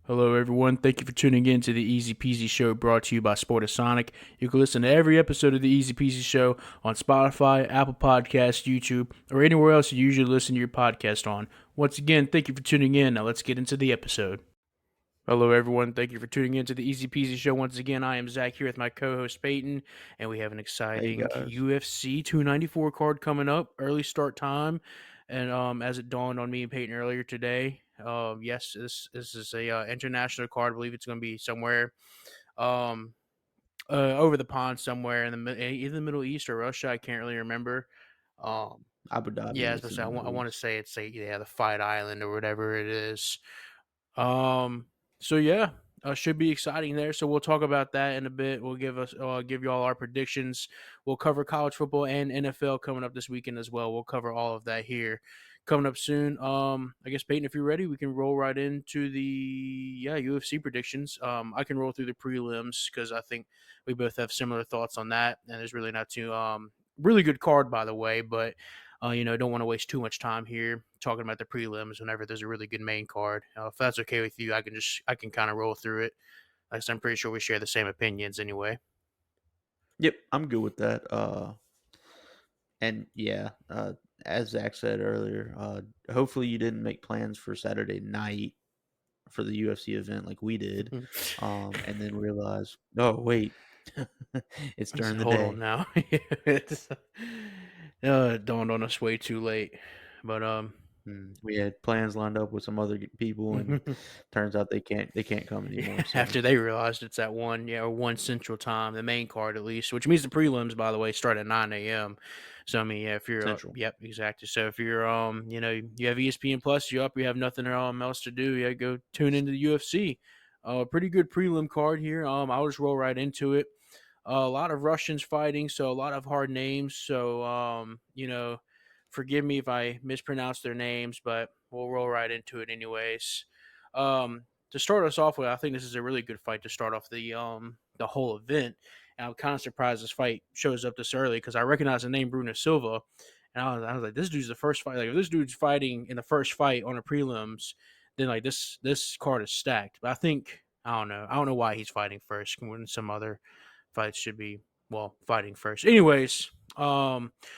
Hello, everyone. Thank you for tuning in to the Easy Peasy Show brought to you by Sportasonic. You can listen to every episode of the Easy Peasy Show on Spotify, Apple Podcasts, YouTube, or anywhere else you usually listen to your podcast on. Once again, thank you for tuning in. Now let's get into the episode. Hello, everyone. Thank you for tuning in to the Easy Peasy Show. Once again, I am Zach here with my co-host Peyton, and we have an Hey exciting guys. UFC 294 card coming up. Early start time, and as it dawned on me and Peyton earlier today, yes, this is a international card. I believe it's going to be somewhere um, over the pond, somewhere in either the Middle East or Russia. I can't really remember. Um, Abu yeah, Dhabi, as I it's in say, the I Middle want to East. say it's the Fight Island or whatever it is. Um, so yeah, should be exciting there. So we'll talk about that in a bit. We'll give you all our predictions. We'll cover college football and NFL coming up this weekend as well. We'll cover all of that here coming up soon. I guess Peyton, if you're ready, we can roll right into the UFC predictions. I can roll through the prelims because I think we both have similar thoughts on that, and there's really not too really good card by the way, but don't want to waste too much time here talking about the prelims whenever there's a really good main card. If that's okay with you, I can kind of roll through it. Like I said, I'm pretty sure we share the same opinions anyway. Yep, I'm good with that. And yeah, as Zach said earlier, hopefully you didn't make plans for Saturday night for the UFC event like we did, and then realize, oh wait, it's during the Hold on day. now. It's, it dawned on us way too late, but We had plans lined up with some other people, and turns out they can't come yeah, anymore. So after they realized it's at one, or one central time, the main card at least, which means the prelims, by the way, start at 9 a.m. So I mean, yeah, if you're, Central. yep, exactly. So if you're, you have ESPN Plus, you up, you have nothing else to do, yeah, go tune into the UFC. Pretty good prelim card here. I'll just roll right into it. A lot of Russians fighting, so a lot of hard names. So forgive me if I mispronounce their names, but we'll roll right into it anyways. To start us off with, I think this is a really good fight to start off the whole event. And I'm kind of surprised this fight shows up this early because I recognize the name Bruno Silva, and I was like, this dude's the first fight. Like, if this dude's fighting in the first fight on the prelims, then like this card is stacked. But I don't know why he's fighting first when some other fights should be fighting first. Anyways, Sharabutin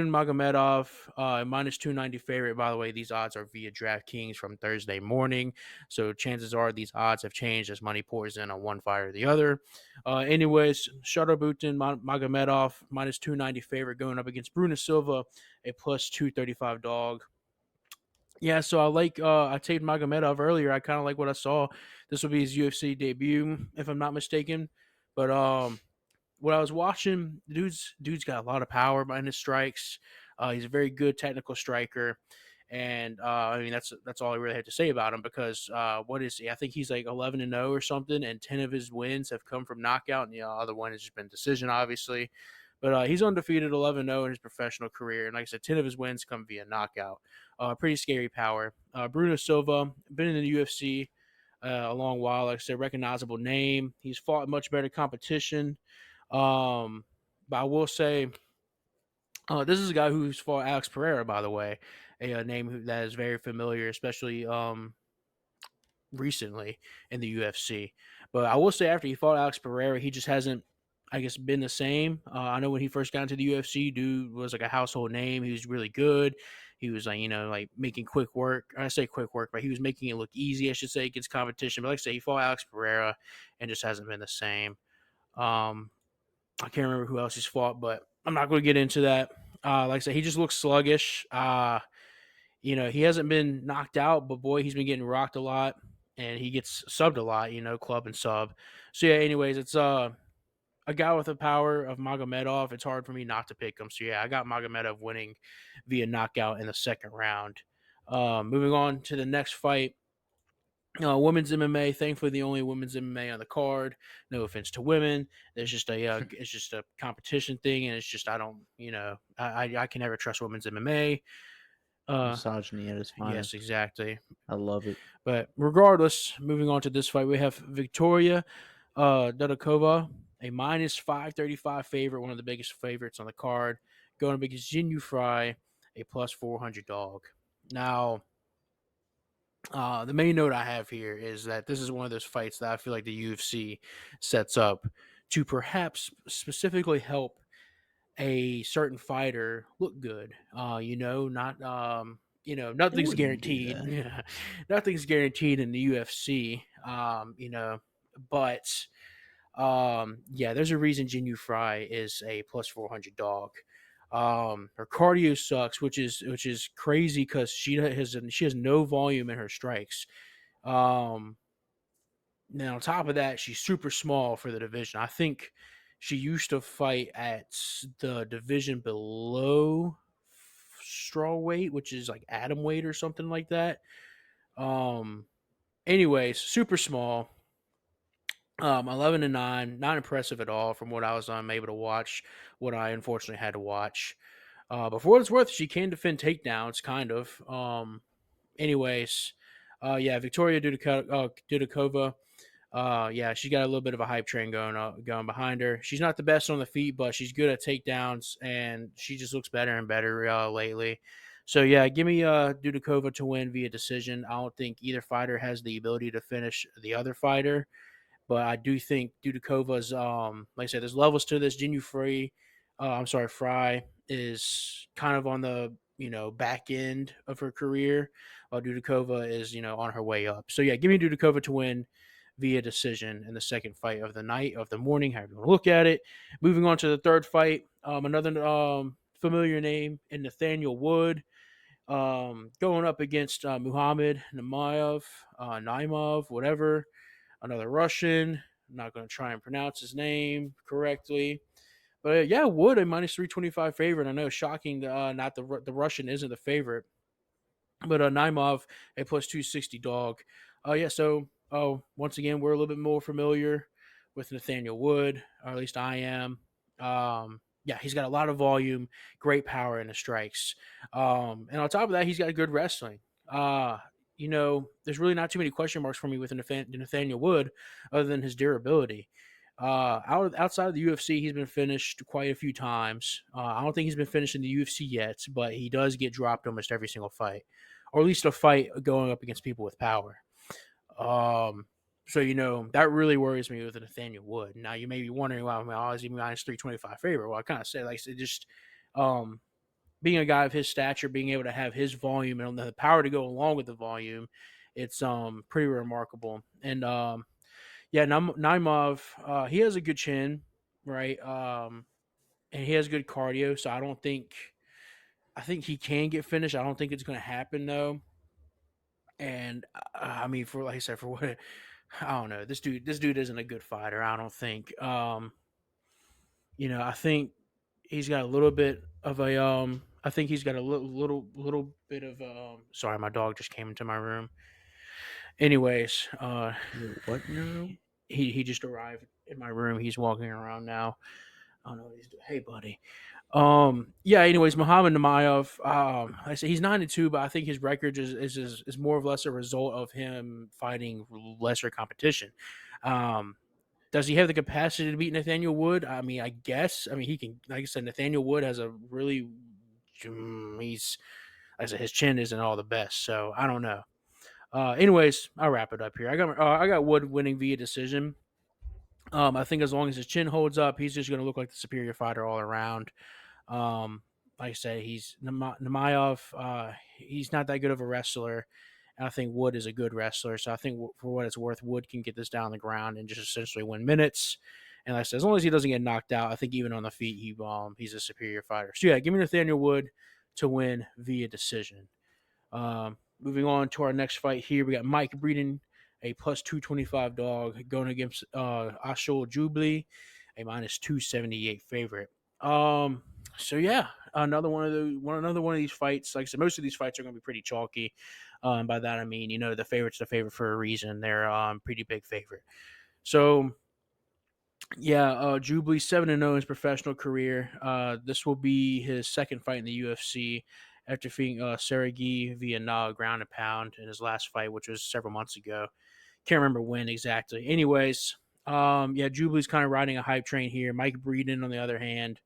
Magomedov, minus 290 favorite. By the way, these odds are via DraftKings from Thursday morning. So chances are these odds have changed as money pours in on one fight or the other. Anyways, Sharabutin Magomedov, minus 290 favorite going up against Bruno Silva, a plus 235 dog. Yeah, so I taped Magomedov earlier. I kind of like what I saw. This will be his UFC debut, if I'm not mistaken. But what I was watching, dude's got a lot of power behind his strikes. He's a very good technical striker, and I mean that's all I really have to say about him because what is he? I think he's like 11-0 or something, and 10 of his wins have come from knockout, and the other one has just been decision, obviously. But he's undefeated 11-0 in his professional career, and like I said, 10 of his wins come via knockout. Pretty scary power. Bruno Silva been in the UFC a long while. Like I said, recognizable name. He's fought much better competition. But I will say, this is a guy who's fought Alex Pereira, by the way, a name that is very familiar, especially recently in the UFC. But I will say, after he fought Alex Pereira, he just hasn't, I guess, been the same. I know when he first got into the UFC, dude was like a household name. He was really good. He was like, like making quick work. I say quick work, but he was making it look easy, I should say, against competition. But like I say, he fought Alex Pereira and just hasn't been the same. Um, I can't remember who else he's fought, but I'm not going to get into that. Like I said, he just looks sluggish. He hasn't been knocked out, but boy, he's been getting rocked a lot, and he gets subbed a lot. Club and sub. So yeah. Anyways, it's a guy with the power of Magomedov. It's hard for me not to pick him. So yeah, I got Magomedov winning via knockout in the second round. Moving on to the next fight. Women's MMA. Thankfully, the only women's MMA on the card. No offense to women. There's just it's just a competition thing, and it's just I don't, I can never trust women's MMA. Uh, Misogyny at its yes, finest. exactly. I love it. But regardless, moving on to this fight, we have Victoria Dudakova, a minus 535 favorite, one of the biggest favorites on the card, going up against Jin Yu Fry, a plus 400 dog. Now, The main note I have here is that this is one of those fights that I feel like the UFC sets up to perhaps specifically help a certain fighter look good. Not It nothing's wouldn't do guaranteed. that. Nothing's guaranteed in the UFC. But yeah, there's a reason Jinu Fry is a plus 400 dog. Her cardio sucks, which is crazy because she has no volume in her strikes. Um, Now on top of that, she's super small for the division. I think she used to fight at the division below straw weight, which is like atom weight or something like that. Um, Anyways, super small. 11-9, not impressive at all from what I was able to watch. What I unfortunately had to watch. But for what it's worth, she can defend takedowns, kind of. Anyways, yeah, Victoria Dudikova. Yeah, she's got a little bit of a hype train going behind her. She's not the best on the feet, but she's good at takedowns, and she just looks better and better lately. So yeah, give me Dudikova to win via decision. I don't think either fighter has the ability to finish the other fighter. But I do think Dudakova's, like I said, there's levels to this. Jinu Free, I'm sorry, Fry is kind of on the back end of her career, while Dudakova is on her way up. So yeah, give me Dudakova to win via decision in the second fight of the night of the morning, however you want to look at it. Moving on to the third fight, another familiar name in Nathaniel Wood. Going up against Muhammad Naimov, whatever, another Russian. I'm not going to try and pronounce his name correctly. But yeah, Wood a minus 325 favorite. I know, shocking. Not the Russian isn't the favorite, but Naimov a plus 260 dog. Yeah, so once again, we're a little bit more familiar with Nathaniel Wood, or at least I am. Yeah, he's got a lot of volume, great power in his strikes. And on top of that, he's got good wrestling. Uh, there's really not too many question marks for me with Nathaniel Wood other than his durability. Outside of the UFC, he's been finished quite a few times. I don't think he's been finished in the UFC yet, but he does get dropped almost every single fight, or at least a fight going up against people with power. Um, so that really worries me with Nathaniel Wood. Now you may be wondering why is he minus 325 favorite? Well, I kind of say like it just um being a guy of his stature, being able to have his volume and the power to go along with the volume, it's pretty remarkable. And yeah, Naimov, he has a good chin, right? And he has good cardio, so I think he can get finished. I don't think it's going to happen though. And I mean, for like I said, for what I don't know, this dude isn't a good fighter. I don't think. I think he's got a little bit of a I think he's got a little bit of sorry, my dog just came into my room. Anyways, What in your room? he just arrived in my room. He's walking around now. I don't know what he's doing. Hey, buddy. Yeah. Anyways, Muhammad Namayev. I say he's 9-2, but I think his record is more or less a result of him fighting lesser competition. Um, does he have the capacity to beat Nathaniel Wood? I mean, I guess. I mean, he can. Like I said, Nathaniel Wood has a really. He's. Like I said, his chin isn't all the best, so I don't know. Anyways, I'll wrap it up here. I got Wood winning via decision. I think as long as his chin holds up, he's just going to look like the superior fighter all around. Like I said, he's Namayev. He's not that good of a wrestler. And I think Wood is a good wrestler. So I think for what it's worth, Wood can get this down on the ground and just essentially win minutes. And like I said, as long as he doesn't get knocked out, I think even on the feet, he's a superior fighter. So yeah, give me Nathaniel Wood to win via decision. Moving on to our next fight here, we got Mike Breeden, a plus 225 dog, going against Ashul Jubli, a minus 278 favorite. So yeah, another one of these fights. Like I said, most of these fights are going to be pretty chalky. By that I mean, the favorite's the favorite for a reason. They're pretty big favorite. So yeah, Jubilee 7-0 in his professional career. This will be his second fight in the UFC after defeating Sergey via ground and pound in his last fight, which was several months ago. Can't remember when exactly. Anyways, yeah, Jubilee's kind of riding a hype train here. Mike Breeden, on the other hand,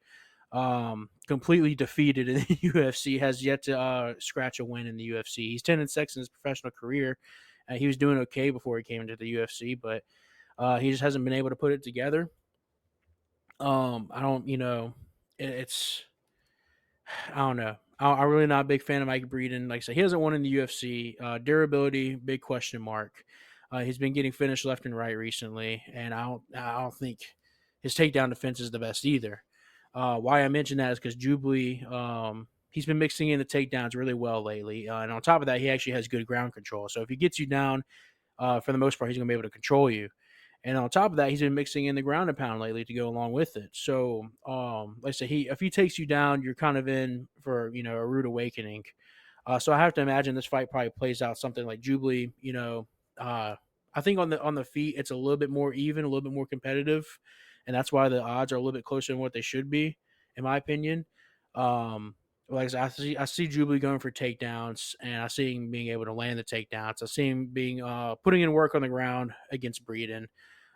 Completely defeated in the UFC, has yet to scratch a win in the UFC. He's 10-6 in his professional career. He was doing okay before he came into the UFC, but he just hasn't been able to put it together. I don't, it's I don't know. I'm really not a big fan of Mike Breeden. Like I said, he hasn't won in the UFC. Durability, big question mark. He's been getting finished left and right recently, and I don't think his takedown defense is the best either. Why I mention that is because Jubilee, he's been mixing in the takedowns really well lately, and on top of that, he actually has good ground control. So if he gets you down, for the most part, he's going to be able to control you. And on top of that, he's been mixing in the ground and pound lately to go along with it. So, like I say, if he takes you down, you're kind of in for a rude awakening. So I have to imagine this fight probably plays out something like Jubilee. I think on the feet it's a little bit more even, a little bit more competitive, and that's why the odds are a little bit closer than what they should be, in my opinion. Um, like I see Jubilee going for takedowns, and I see him being able to land the takedowns. I see him being putting in work on the ground against Breeden.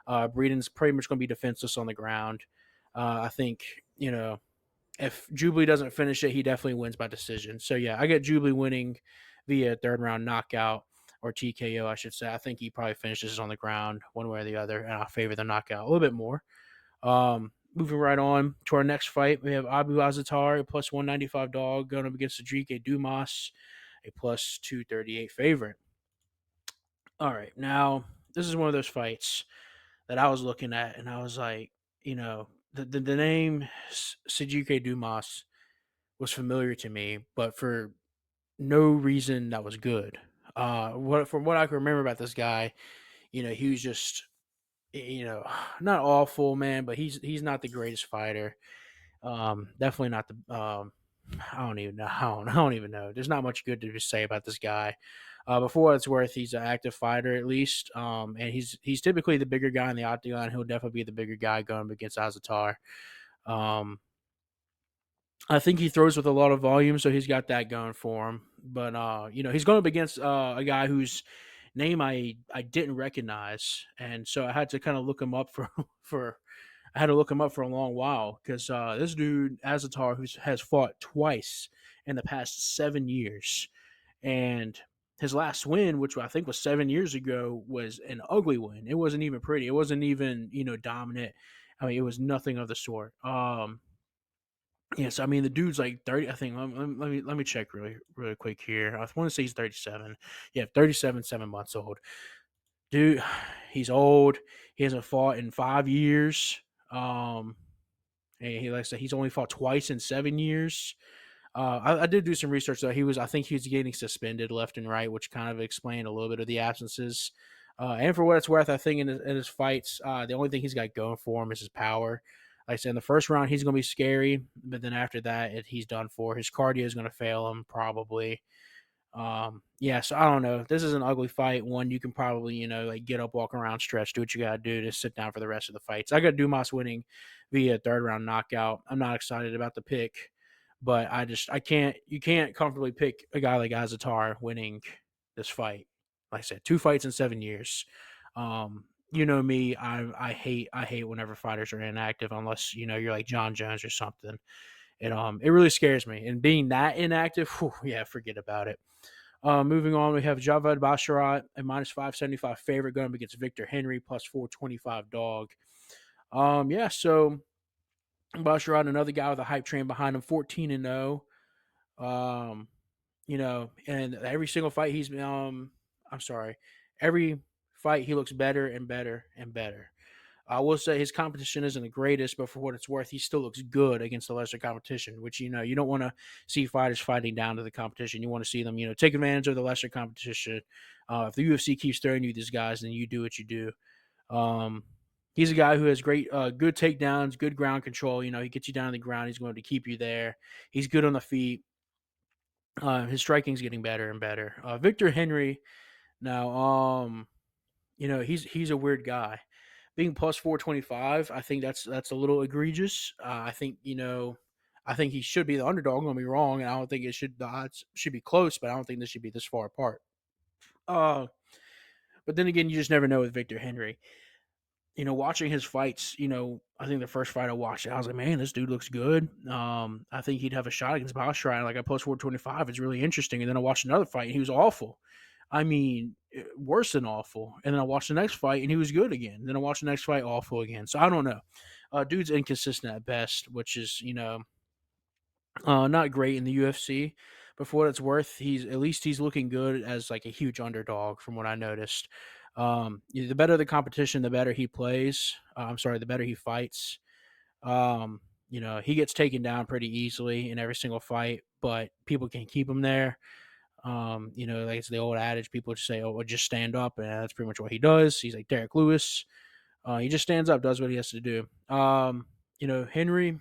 Breeden's pretty much going to be defenseless on the ground. I think if Jubilee doesn't finish it, he definitely wins by decision. So yeah, I get Jubilee winning via third round knockout or TKO, I should say. I think he probably finishes on the ground one way or the other, and I favor the knockout a little bit more. Moving right on to our next fight, we have Abu Azatar, a plus 195 dog, going up against Cedric Dumas, a plus 238 favorite. All right, now this is one of those fights that I was looking at, and I was like, the name Cedric Dumas was familiar to me, but for no reason that was good. From what I can remember about this guy, he was just, not awful, man, but he's not the greatest fighter. Definitely not the. I don't even know. I don't even know. There's not much good to say about this guy. Before what it's worth, he's an active fighter at least, and he's typically the bigger guy in the octagon. He'll definitely be the bigger guy going up against Azatar. Um, I think he throws with a lot of volume, so he's got that going for him. But he's going up against a guy whose name I didn't recognize, and so I had to kind of look him up for for I had to look him up for a long while because this dude Azatar who has fought twice in the past 7 years, and his last win, which I think was 7 years ago, was an ugly win. It wasn't even pretty. It wasn't even dominant. I mean, it was nothing of the sort. Yes, I mean the dude's like 30. I think let me check really quick here. I want to say he's 37. Yeah, 37, 7 months old. Dude, he's old. He hasn't fought in 5 years. Um, and he like I said, he's only fought twice in 7 years. I did do some research though. I think he was getting suspended left and right, which kind of explained a little bit of the absences. And for what it's worth, I think in his fights, the only thing he's got going for him is his power. Like I said, in the first round, he's going to be scary, but then after that, he's done for. His cardio is going to fail him probably. Yeah, so I don't know. This is an ugly fight. One you can probably, like get up, walk around, stretch, do what you gotta do to sit down for the rest of the fights. I got Dumas winning via third round knockout. I'm not excited about the pick, but I can't you can't comfortably pick a guy like Azatar winning this fight. Like I said, 2 fights in 7 years. You know me, I hate whenever fighters are inactive unless you're like John Jones or something. It really scares me. And being that inactive, whew, yeah, forget about it. Moving on, we have Javad Basharat, a minus 575 favorite going up against Victor Henry, plus 425 dog. Yeah, so Basharat, another guy with a hype train behind him, 14-0. Um, and every single fight I'm sorry, every fight he looks better and better and better. I will say his competition isn't the greatest, but for what it's worth, he still looks good against the lesser competition, which, you don't want to see fighters fighting down to the competition. You want to see them, take advantage of the lesser competition. If the UFC keeps throwing you these guys, then you do what you do. Um, he's a guy who has good takedowns, good ground control. He gets you down on the ground. He's going to keep you there. He's good on the feet. His striking's getting better and better. Victor Henry, now, he's a weird guy being plus 425. I think that's a little egregious. I think he should be the underdog. Don't get me wrong, and I don't think the odds should be close, but I don't think this should be this far apart. Uh, but then again, you just never know with Victor Henry. watching his fights, I think the first fight I watched, I was like, man, this dude looks good. I think he'd have a shot against Bashra. Like, I post 425, it's really interesting. And then I watched another fight, and he was awful. I mean, worse than awful. And then I watched the next fight, and he was good again. Then I watched the next fight, awful again. So I don't know. Dude's inconsistent at best, which is, not great in the UFC. But for what it's worth, he's looking good as like a huge underdog from what I noticed. The better the competition, the better he plays. I'm sorry, the better he fights. He gets taken down pretty easily in every single fight, but people can keep him there. Like it's the old adage, people just say, "Oh, well, just stand up," and that's pretty much what he does. He's like Derek Lewis. He just stands up, does what he has to do. Henry.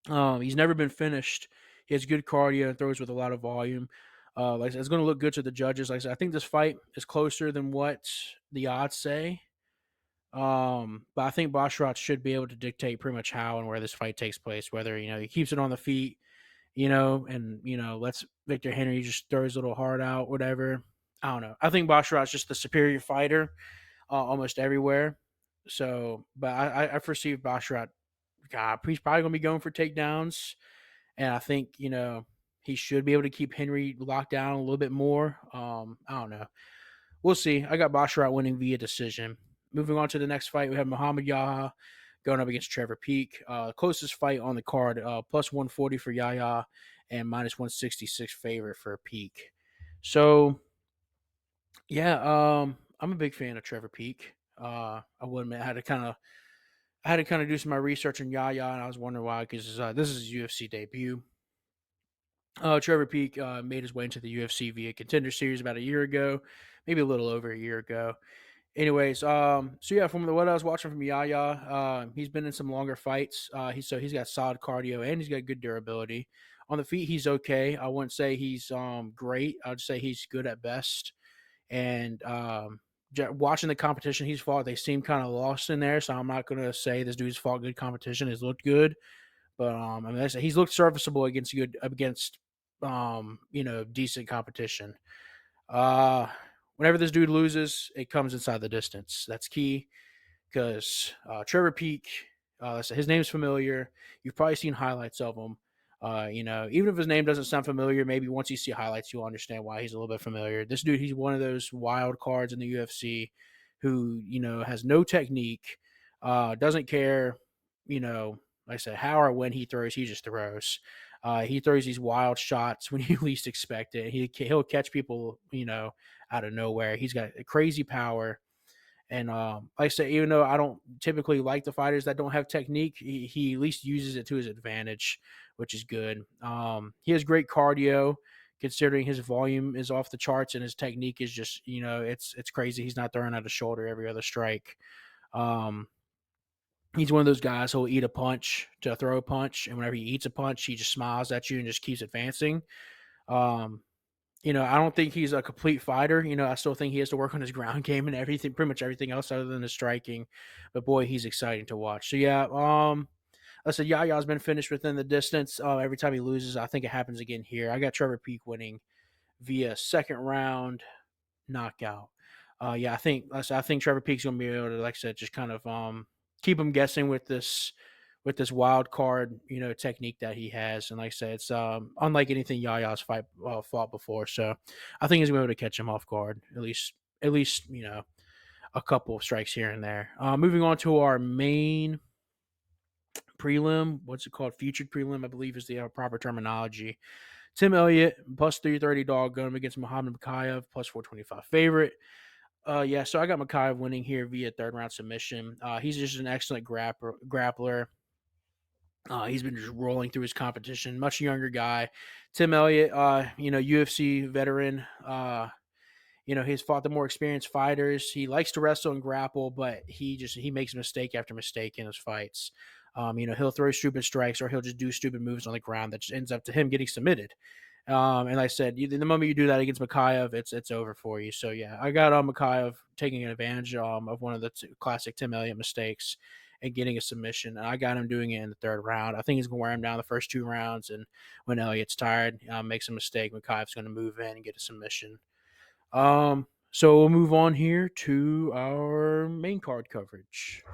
He's never been finished. He has good cardio and throws with a lot of volume. Like I said, it's going to look good to the judges. Like I said, I think this fight is closer than what the odds say. But I think Boshrot should be able to dictate pretty much how and where this fight takes place. Whether he keeps it on the feet, and lets Victor Henry just throw his little heart out, whatever. I don't know. I think Boshrot's just the superior fighter, almost everywhere. So, but I foresee Boshrot. God, he's probably going to be going for takedowns. And I think, he should be able to keep Henry locked down a little bit more. I don't know. We'll see. I got Basharat winning via decision. Moving on to the next fight, we have Muhammad Yaha going up against Trevor Peek. Closest fight on the card, plus 140 for Yahya and minus 166 favorite for Peek. So, yeah, I'm a big fan of Trevor Peek. I would admit I had to kind of do some of my research on Yahya, and I was wondering why, because this is his UFC debut. Trevor Peek made his way into the UFC via Contender Series about a year ago, maybe a little over a year ago. Anyways, so yeah, from what I was watching from Yaya, he's been in some longer fights. He's got solid cardio and he's got good durability. On the feet, he's okay. I wouldn't say he's great. I'd say he's good at best. And watching the competition he's fought, they seem kind of lost in there. So I'm not gonna say this dude's fought good competition. Has looked good, but I mean, he's looked serviceable against decent competition. Uh, Whenever this dude loses, it comes inside the distance. That's key because Trevor Peek, his name's familiar. You've probably seen highlights of him. Even if his name doesn't sound familiar, maybe once you see highlights, you'll understand why he's a little bit familiar. This dude, he's one of those wild cards in the UFC who, has no technique, doesn't care, like I said, how or when he throws, he just throws. He throws these wild shots when you least expect it. He'll catch people, out of nowhere. He's got crazy power. And like I said, even though I don't typically like the fighters that don't have technique, he at least uses it to his advantage, which is good. He has great cardio, considering his volume is off the charts and his technique is just, it's crazy. He's not throwing out a shoulder every other strike. Um, he's one of those guys who'll eat a punch to throw a punch, and whenever he eats a punch, he just smiles at you and just keeps advancing. Um, I don't think he's a complete fighter. I still think he has to work on his ground game and everything, pretty much everything else other than his striking. But boy, he's exciting to watch. So yeah, I said Yaya's been finished within the distance. Every time he loses, I think it happens again here. I got Trevor Peek winning via second round knockout. Yeah, I think Trevor Peek's gonna be able to, like I said, just kind of keep him guessing with this wild card, technique that he has. And like I said, it's unlike anything Yaya's fought before. So I think he's gonna be able to catch him off guard, at least a couple of strikes here and there. Moving on to our main prelim, what's it called? Featured prelim, I believe is the proper terminology. Tim Elliott plus 330 dog going against Muhammad Makhachev plus 425 favorite. Yeah, so I got Makhachev winning here via third round submission. He's just an excellent grappler. He's been just rolling through his competition. Much younger guy. Tim Elliott, UFC veteran. He's fought the more experienced fighters. He likes to wrestle and grapple, but he makes mistake after mistake in his fights. He'll throw stupid strikes or he'll just do stupid moves on the ground that just ends up to him getting submitted. And like I said, the moment you do that against Makhachev, it's over for you. So yeah, I got Makhachev taking advantage of one of the classic Tim Elliott mistakes and getting a submission. And I got him doing it in the third round. I think he's going to wear him down the first two rounds. And when Elliott's tired, makes a mistake, Makhachev's going to move in and get a submission. So we'll move on here to our main card coverage.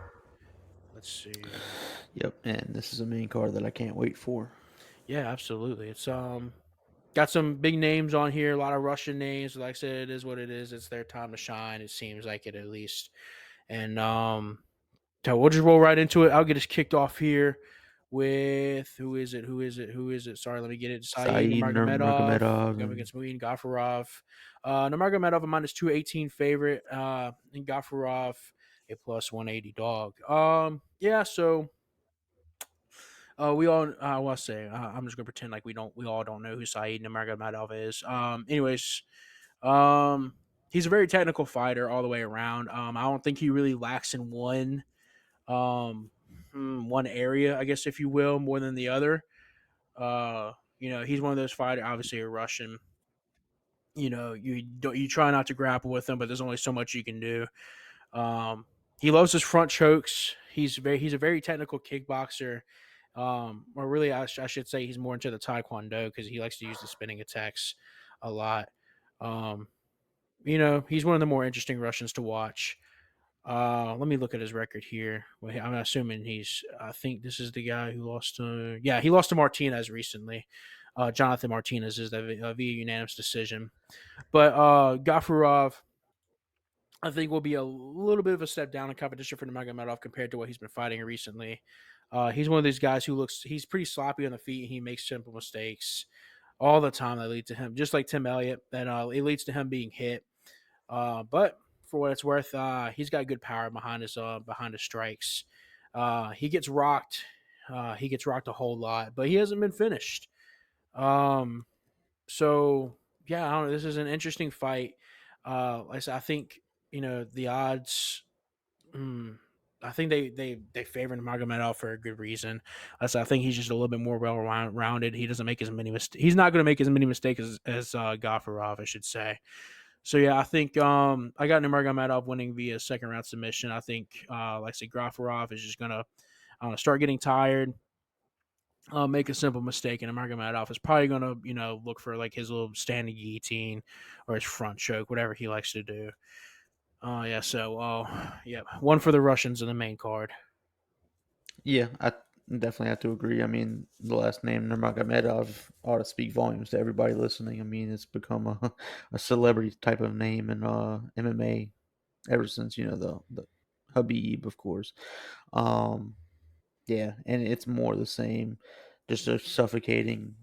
Let's see. Yep, and this is a main card that I can't wait for. Yeah, absolutely. It's got some big names on here, a lot of Russian names. Like I said, it is what it is. It's their time to shine. It seems like it at least. And so we'll just roll right into it. I'll get us kicked off here with who is it? Who is it? Who is it? Sorry, let me get it. Saeed Saeed Nurmagomedov Nurmagomedov going and against Muin Gafurov. Nurmagomedov a minus 218 favorite. And Gafurov a plus 180 dog. Yeah. So we all. I want to say. I'm just gonna pretend like we don't. We all don't know who Saeed Nurmagomedov is. Anyways. Um. He's a very technical fighter all the way around. I don't think he really lacks in um one area, I guess, if you will, more than the other. He's one of those fighters, obviously a Russian. You try not to grapple with him, but there's only so much you can do. Um, he loves his front chokes. He's a very technical kickboxer. Or really, I should say he's more into the taekwondo because he likes to use the spinning attacks a lot. Um, he's one of the more interesting Russians to watch. Let me look at his record here. Well, I'm assuming I think this is the guy who lost to. Yeah, he lost to Martinez recently. Jonathan Martinez is via unanimous decision. But Gafurov, I think, will be a little bit of a step down in competition for Nurmagomedov compared to what he's been fighting recently. He's one of these guys he's pretty sloppy on the feet. He makes simple mistakes all the time that lead to him, just like Tim Elliott, and it leads to him being hit. But for what it's worth, he's got good power behind his strikes. He gets rocked. He gets rocked a whole lot, but he hasn't been finished. Um, so yeah, I don't know. This is an interesting fight. Like I said, I think the odds. Mm, I think they favor Nurmagomedov for a good reason. I think he's just a little bit more well rounded. He doesn't make as many mistakes. He's not going to make as many mistakes as Gafurov, I should say. So yeah, I think I got Nurmagomedov winning via second round submission. I think, like I said, Gafurov is just gonna start getting tired, make a simple mistake, and Nurmagomedov is probably gonna look for like his little standing guillotine or his front choke, whatever he likes to do. Yeah. So yeah, one for the Russians in the main card. yeah, I definitely have to agree. I mean, the last name Nurmagomedov ought to speak volumes to everybody listening. I mean, it's become a celebrity type of name in MMA ever since the Habib, of course. Um, Yeah, and it's more the same, just a suffocating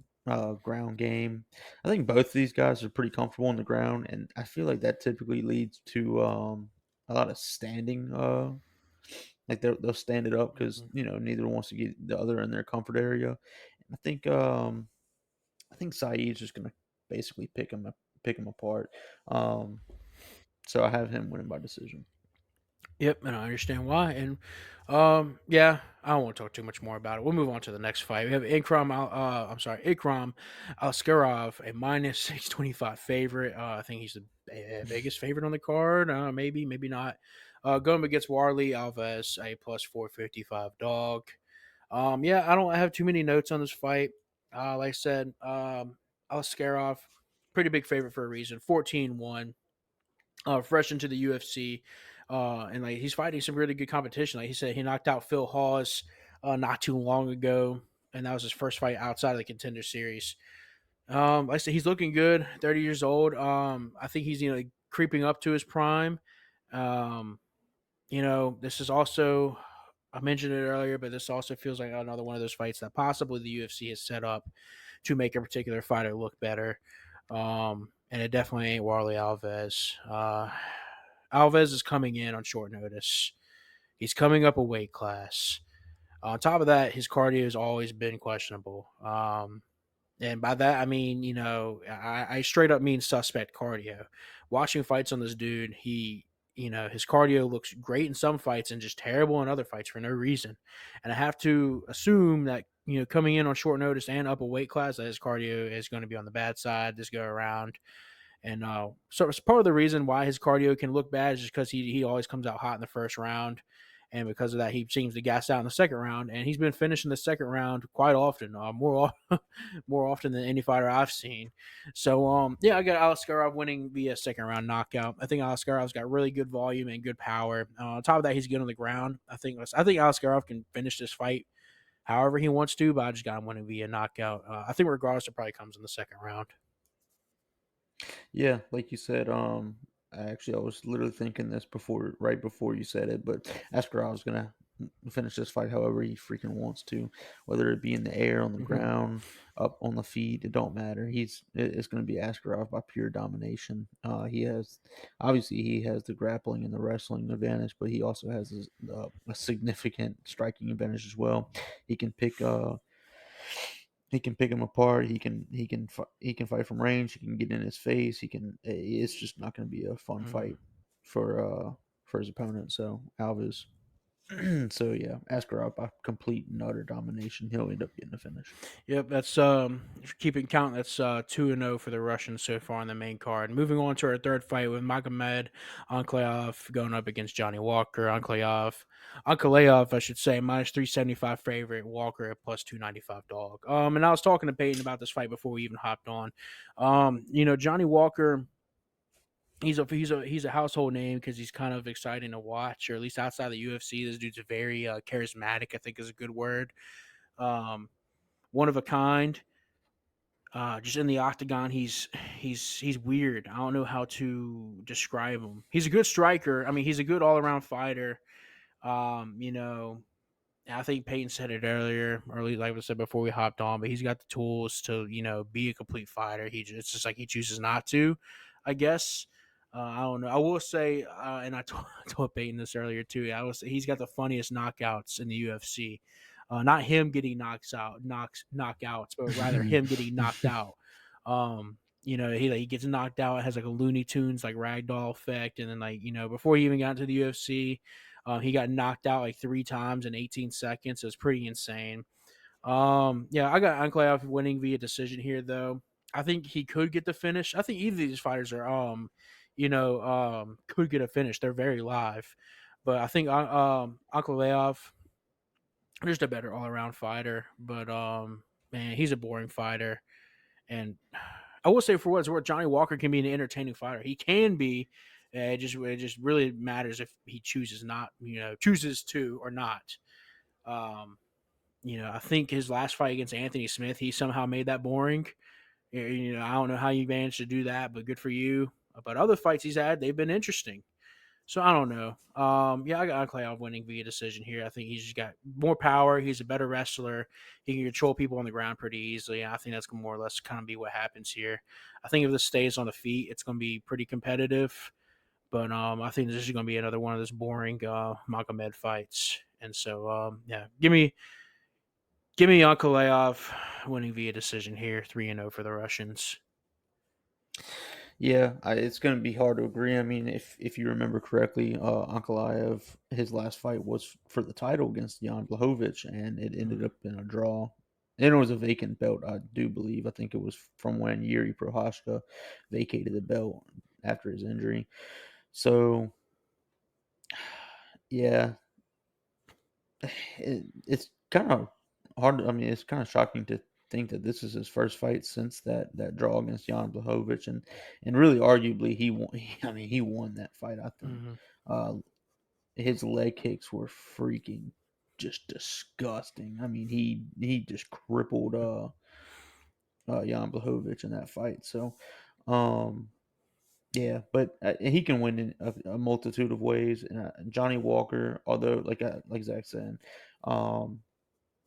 ground game. I think both of these guys are pretty comfortable on the ground, and I feel like that typically leads to a lot of standing. Like they'll stand it up because Mhm. neither wants to get the other in their comfort area. And I think Saeed's just gonna basically pick him apart. Um, so I have him winning by decision. Yep, and I understand why. And yeah, I don't want to talk too much more about it. We'll move on to the next fight. We have Ikram Askarov, a minus 625 favorite. I think he's the biggest favorite on the card. Maybe, maybe not. Going against Warley Alves, a plus 455 dog. Yeah, I don't have too many notes on this fight. Like I said, Askarov, pretty big favorite for a reason. 14-1, fresh into the UFC, and like he's fighting some really good competition. Like he said, he knocked out Phil Hawes not too long ago, and that was his first fight outside of the Contender Series. Like I said, he's looking good. 30 years old. I think he's creeping up to his prime. Um, this is also, I mentioned it earlier, but this also feels like another one of those fights that possibly the UFC has set up to make a particular fighter look better. And it definitely ain't Warley Alves. Alves is coming in on short notice. He's coming up a weight class. On top of that, his cardio has always been questionable. And by that, I mean, I straight up mean suspect cardio. Watching fights on this dude, his cardio looks great in some fights and just terrible in other fights for no reason. And I have to assume that, coming in on short notice and up a weight class, that his cardio is going to be on the bad side this go around. And so it's part of the reason why his cardio can look bad is just because he always comes out hot in the first round. and because of that, he seems to gas out in the second round, and he's been finishing the second round quite often, more often than any fighter I've seen. So yeah, I got Alaskarov winning via second round knockout. I think Alaskarov has got really good volume and good power. On top of that, he's good on the ground. I think Alaskarov can finish this fight however he wants to, but I just got him winning via knockout. I think regardless, it probably comes in the second round. Yeah, like you said, I was literally thinking this right before you said it, but Askarov is gonna finish this fight however he freaking wants to, whether it be in the air, on the Hmm. ground, up on the feet, it don't matter. It's gonna be Askarov by pure domination. He has the grappling and the wrestling advantage, but he also has a significant striking advantage as well. He can pick he can pick him apart. He can fight from range. He can get in his face. It's just not going to be a fun Hmm. fight for his opponent. So Alves. So yeah, Askarov by complete and utter domination. He'll end up getting the finish. Yep, that's if you're keeping count, that's 2-0 for the Russians so far on the main card. Moving on to our third fight with Magomed Ankalaev going up against Johnny Walker. Ankalaev, I should say, minus 375 favorite. Walker at plus 295 dog. And I was talking to Peyton about this fight before we even hopped on. Johnny Walker. He's a household name because he's kind of exciting to watch, or at least outside the UFC. This dude's very charismatic. I think is a good word. Um, One of a kind. Just in the octagon, he's weird. I don't know how to describe him. He's a good striker. I mean, he's a good all around fighter. Um, you know, I think Peyton said it earlier, or at least like I said before we hopped on. But he's got the tools to be a complete fighter. It's just like he chooses not to, I guess. I don't know. I will say, and I told, I told Peyton this earlier too. I was he's got the funniest knockouts in the UFC. Not him getting knockouts, but rather him getting knocked out. He gets knocked out, has like a Looney Tunes like ragdoll effect, and then before he even got into the UFC, he got knocked out like 3 times in 18 seconds. It was pretty insane. Yeah, I got Ankalaev winning via decision here, though. I think he could get the finish. I think either of these fighters could get a finish. They're very live, but I think Ankalaev just a better all around fighter. But man, he's a boring fighter. And I will say, for what it's worth, Johnny Walker can be an entertaining fighter. He can be. It just really matters if he chooses to or not. Um, I think his last fight against Anthony Smith, he somehow made that boring. I don't know how you managed to do that, but good for you. But other fights he's had, they've been interesting. So I don't know. Yeah, I got Clay winning via decision here. I think he's just got more power. He's a better wrestler. He can control people on the ground pretty easily. I think that's gonna more or less kind of be what happens here. I think if this stays on the feet, it's gonna be pretty competitive. But I think this is gonna be another one of those boring Magomed fights. And so yeah, give me Ankalaev winning via decision here, 3-0 for the Russians. Yeah, it's going to be hard to agree. I mean, if you remember correctly, Ankalaev, his last fight was for the title against Jan Blachowicz, and it ended Mm-hmm. up in a draw. And it was a vacant belt, I do believe. I think it was from when Yuri Prohashka vacated the belt after his injury. So, yeah, it's kind of hard. I mean, it's kind of shocking to think that this is his first fight since that draw against Jan Blachowicz, and really, arguably, he won. I mean, he won that fight. I think Mm-hmm. uh, his leg kicks were freaking just disgusting. I mean, he just crippled Jan Blachowicz in that fight. So, um, yeah, but he can win in a multitude of ways. And Johnny Walker, although like Zach said, um,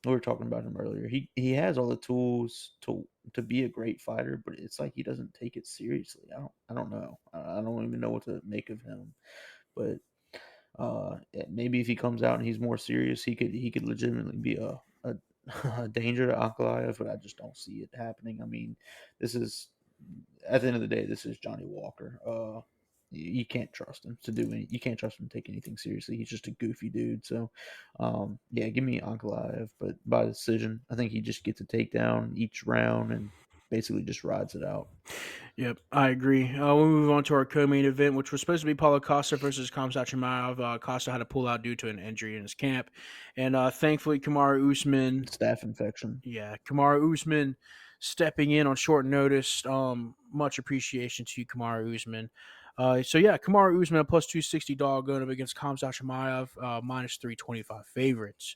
we were talking about him earlier. He has all the tools to be a great fighter, but it's like he doesn't take it seriously. I don't know. I don't even know what to make of him. But maybe if he comes out and he's more serious, he could legitimately be a, a danger to Ankalaev. But I just don't see it happening. I mean, this is at the end of the day, this is Johnny Walker. You can't trust him to do any. You can't trust him to take anything seriously. He's just a goofy dude. So, yeah, give me Ankalaev, but by decision. I think he just gets a takedown each round, and basically just rides it out. Yep, I agree. We'll move on to our co-main event, which was supposed to be Paulo Costa versus Khamzat Chimaev. Costa had to pull out due to an injury in his camp, and thankfully, Kamaru Usman, Staph infection. yeah, Kamaru Usman stepping in on short notice. Much appreciation to you, Kamaru Usman. So yeah, Kamaru Usman a plus 260 dog going up against Khamzat Chimaev, minus 325 favorites.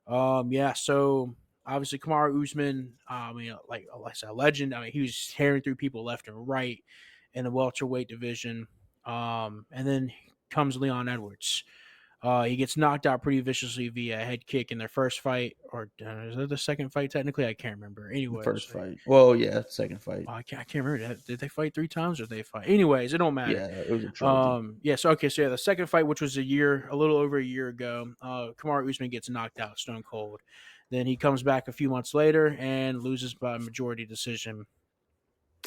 Yeah, so obviously Kamaru Usman, I mean, like I said, a legend. I mean, he was tearing through people left and right in the welterweight division. And then comes Leon Edwards. He gets knocked out pretty viciously via a head kick in their first fight, or is it the second fight? Technically, I can't remember. The Anyways, first fight. Well, yeah, second fight. I can't remember. Did they fight 3 times or did they fight? Anyways, it don't matter. Yeah, it was a trilogy. Yeah, so okay, so yeah, the second fight, which was a little over a year ago, Kamaru Usman gets knocked out stone cold. Then he comes back a few months later and loses by majority decision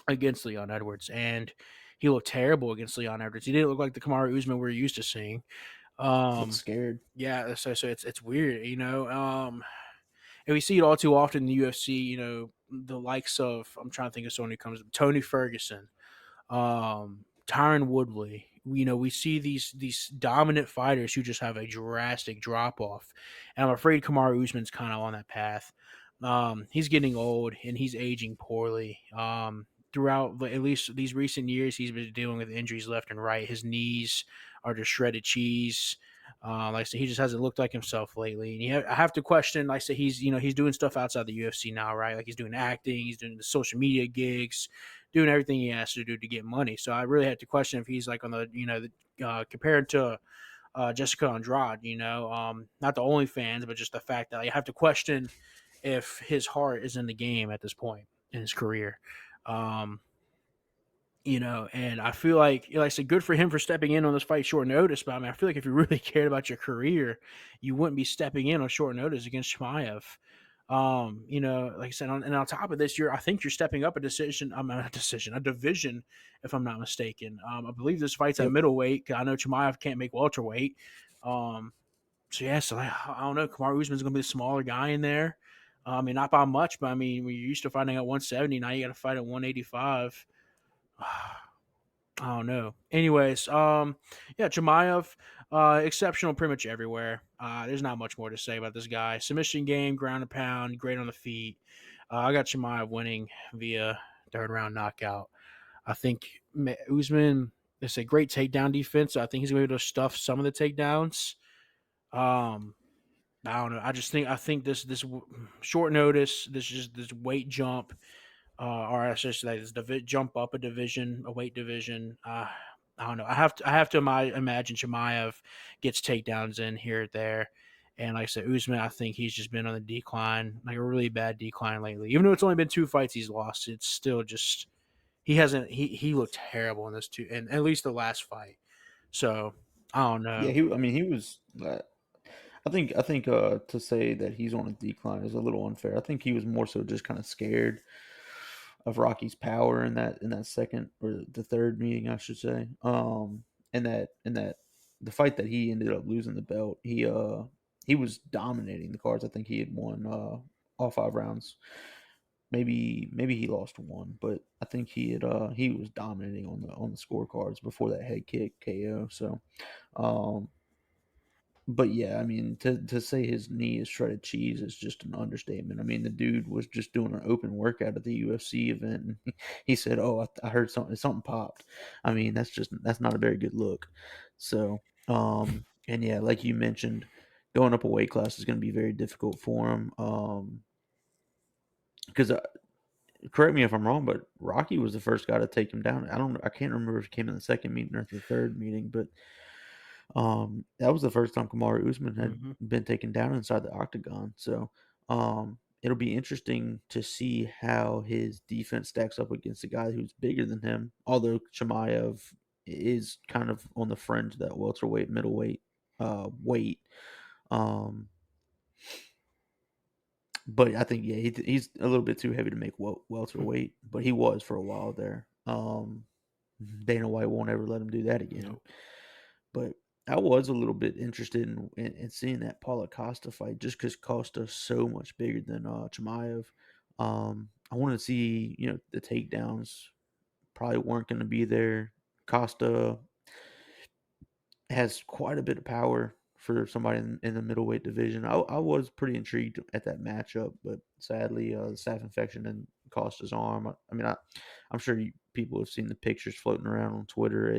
against Leon Edwards, and he looked terrible against Leon Edwards. He didn't look like the Kamaru Usman we're used to seeing. Looked Um, scared. yeah, so it's weird, and we see it all too often in the UFC. The likes of, I'm trying to think of someone who comes, Tony Ferguson, Tyron Woodley. We see these dominant fighters who just have a drastic drop off, and I'm afraid Kamaru Usman's kind of on that path. He's getting old and he's aging poorly. Throughout at least these recent years, he's been dealing with injuries left and right. His knees are just shredded cheese. Like I said, he just hasn't looked like himself lately. And I have to question. Like I said, he's doing stuff outside the UFC now, right? Like he's doing acting, he's doing the social media gigs, doing everything he has to do to get money. So I really had to question if he's like on compared to Jessica Andrade, not the only fans, but just the fact that you have to question if his heart is in the game at this point in his career. Um, and I feel like I said, good for him for stepping in on this fight short notice. But I mean, I feel like if you really cared about your career, you wouldn't be stepping in on short notice against Shmaev. Like I said, and on top of this, I think you're stepping up a decision. I'm not a decision, a division, if I'm not mistaken. I believe this fight's at Yep. middleweight. I know Chimaev can't make welterweight. Um, so yeah, so I don't know. Kamaru Usman's going to be the smaller guy in there. I mean, not by much, but I mean, when you're used to fighting at 170, now you got to fight at 185. I don't know. Anyways, yeah, Chimaev, exceptional pretty much everywhere. There's not much more to say about this guy. Submission game, ground and pound, great on the feet. I got Chimaev winning via third round knockout. I think Usman, it's a great takedown defense. So I think he's going to be able to stuff some of the takedowns. Um, I don't know. I think this short notice, this weight jump, or I should say, this jump up a weight division. I don't know. I have to imagine Chimaev gets takedowns in here or there, and like I said, Usman, I think he's just been on the decline, like a really bad decline lately. Even though it's only been 2 fights he's lost, it's still just he hasn't he looked terrible in this two, and at least the last fight. So I don't Yeah, know. he. I mean, he was. I think to say that he's on a decline is a little unfair. I think he was more so just kind of scared of Rocky's power in that second or the third meeting, I should say. And that the fight that he ended up losing the belt, he was dominating the cards. I think he had won all 5 rounds. Maybe he lost one, but I think he was dominating on the scorecards before that head kick KO. So um but yeah, I mean, to say his knee is shredded cheese is just an understatement. I mean, the dude was just doing an open workout at the UFC event, and he said, "Oh, I heard something popped." I mean, that's not a very good look. So, and yeah, like you mentioned, going up a weight class is going to be very difficult for him. Because correct me if I'm wrong, but Rocky was the first guy to take him down. I can't remember if he came in the second meeting or the third meeting, but that was the first time Kamaru Usman had Hmm. been taken down inside the octagon. So, it'll be interesting to see how his defense stacks up against a guy who's bigger than him. Although Chimaev is kind of on the fringe of that welterweight, middleweight weight. Um, but I think yeah, he's a little bit too heavy to make welterweight, but he was for a while there. Dana White won't ever let him do that again. Nope. But I was a little bit interested in seeing that Paulo Costa fight just because Costa's so much bigger than Chimaev. I wanted to see, the takedowns probably weren't going to be there. Costa has quite a bit of power for somebody in the middleweight division. I was pretty intrigued at that matchup, but sadly, the staph infection didn't cost his arm. I'm sure people have seen the pictures floating around on Twitter.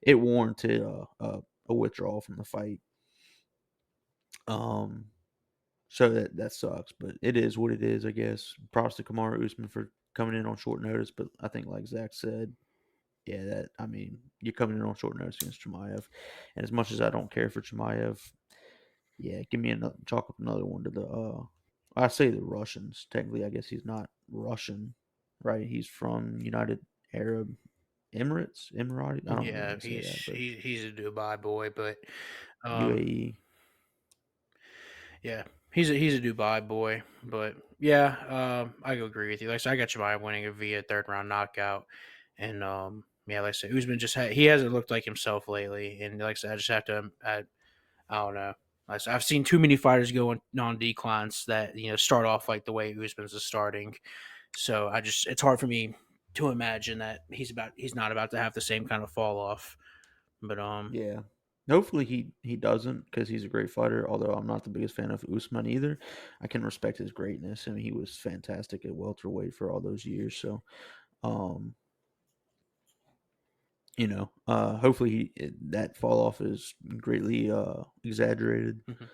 It warranted a withdrawal from the fight. Um, so that sucks, but it is what it is, I guess. Props to Kamaru Usman for coming in on short notice, but I think, like Zach said, yeah, you're coming in on short notice against Chimaev, and as much as I don't care for Chimaev, yeah, give me another chalk up another one to the. I say the Russians. Technically, I guess he's not Russian, right? He's from United Arab Emirates, Emirati. I don't know how Yeah, to say that, but he's a Dubai boy, but um, UAE. yeah, he's a Dubai boy, but yeah, I agree with you. Like I said, I got Jemai winning it via third round knockout, and yeah, like I said, Usman he hasn't looked like himself lately, and like I said, I just have to I don't know. I've seen too many fighters go on declines that start off like the way Usman's is starting, so it's hard for me to imagine that he's not about to have the same kind of fall off, but Yeah. Hopefully he doesn't because he's a great fighter. Although I'm not the biggest fan of Usman either, I can respect his greatness. I mean, he was fantastic at welterweight for all those years. So, um, hopefully that fall off is greatly exaggerated. mhm.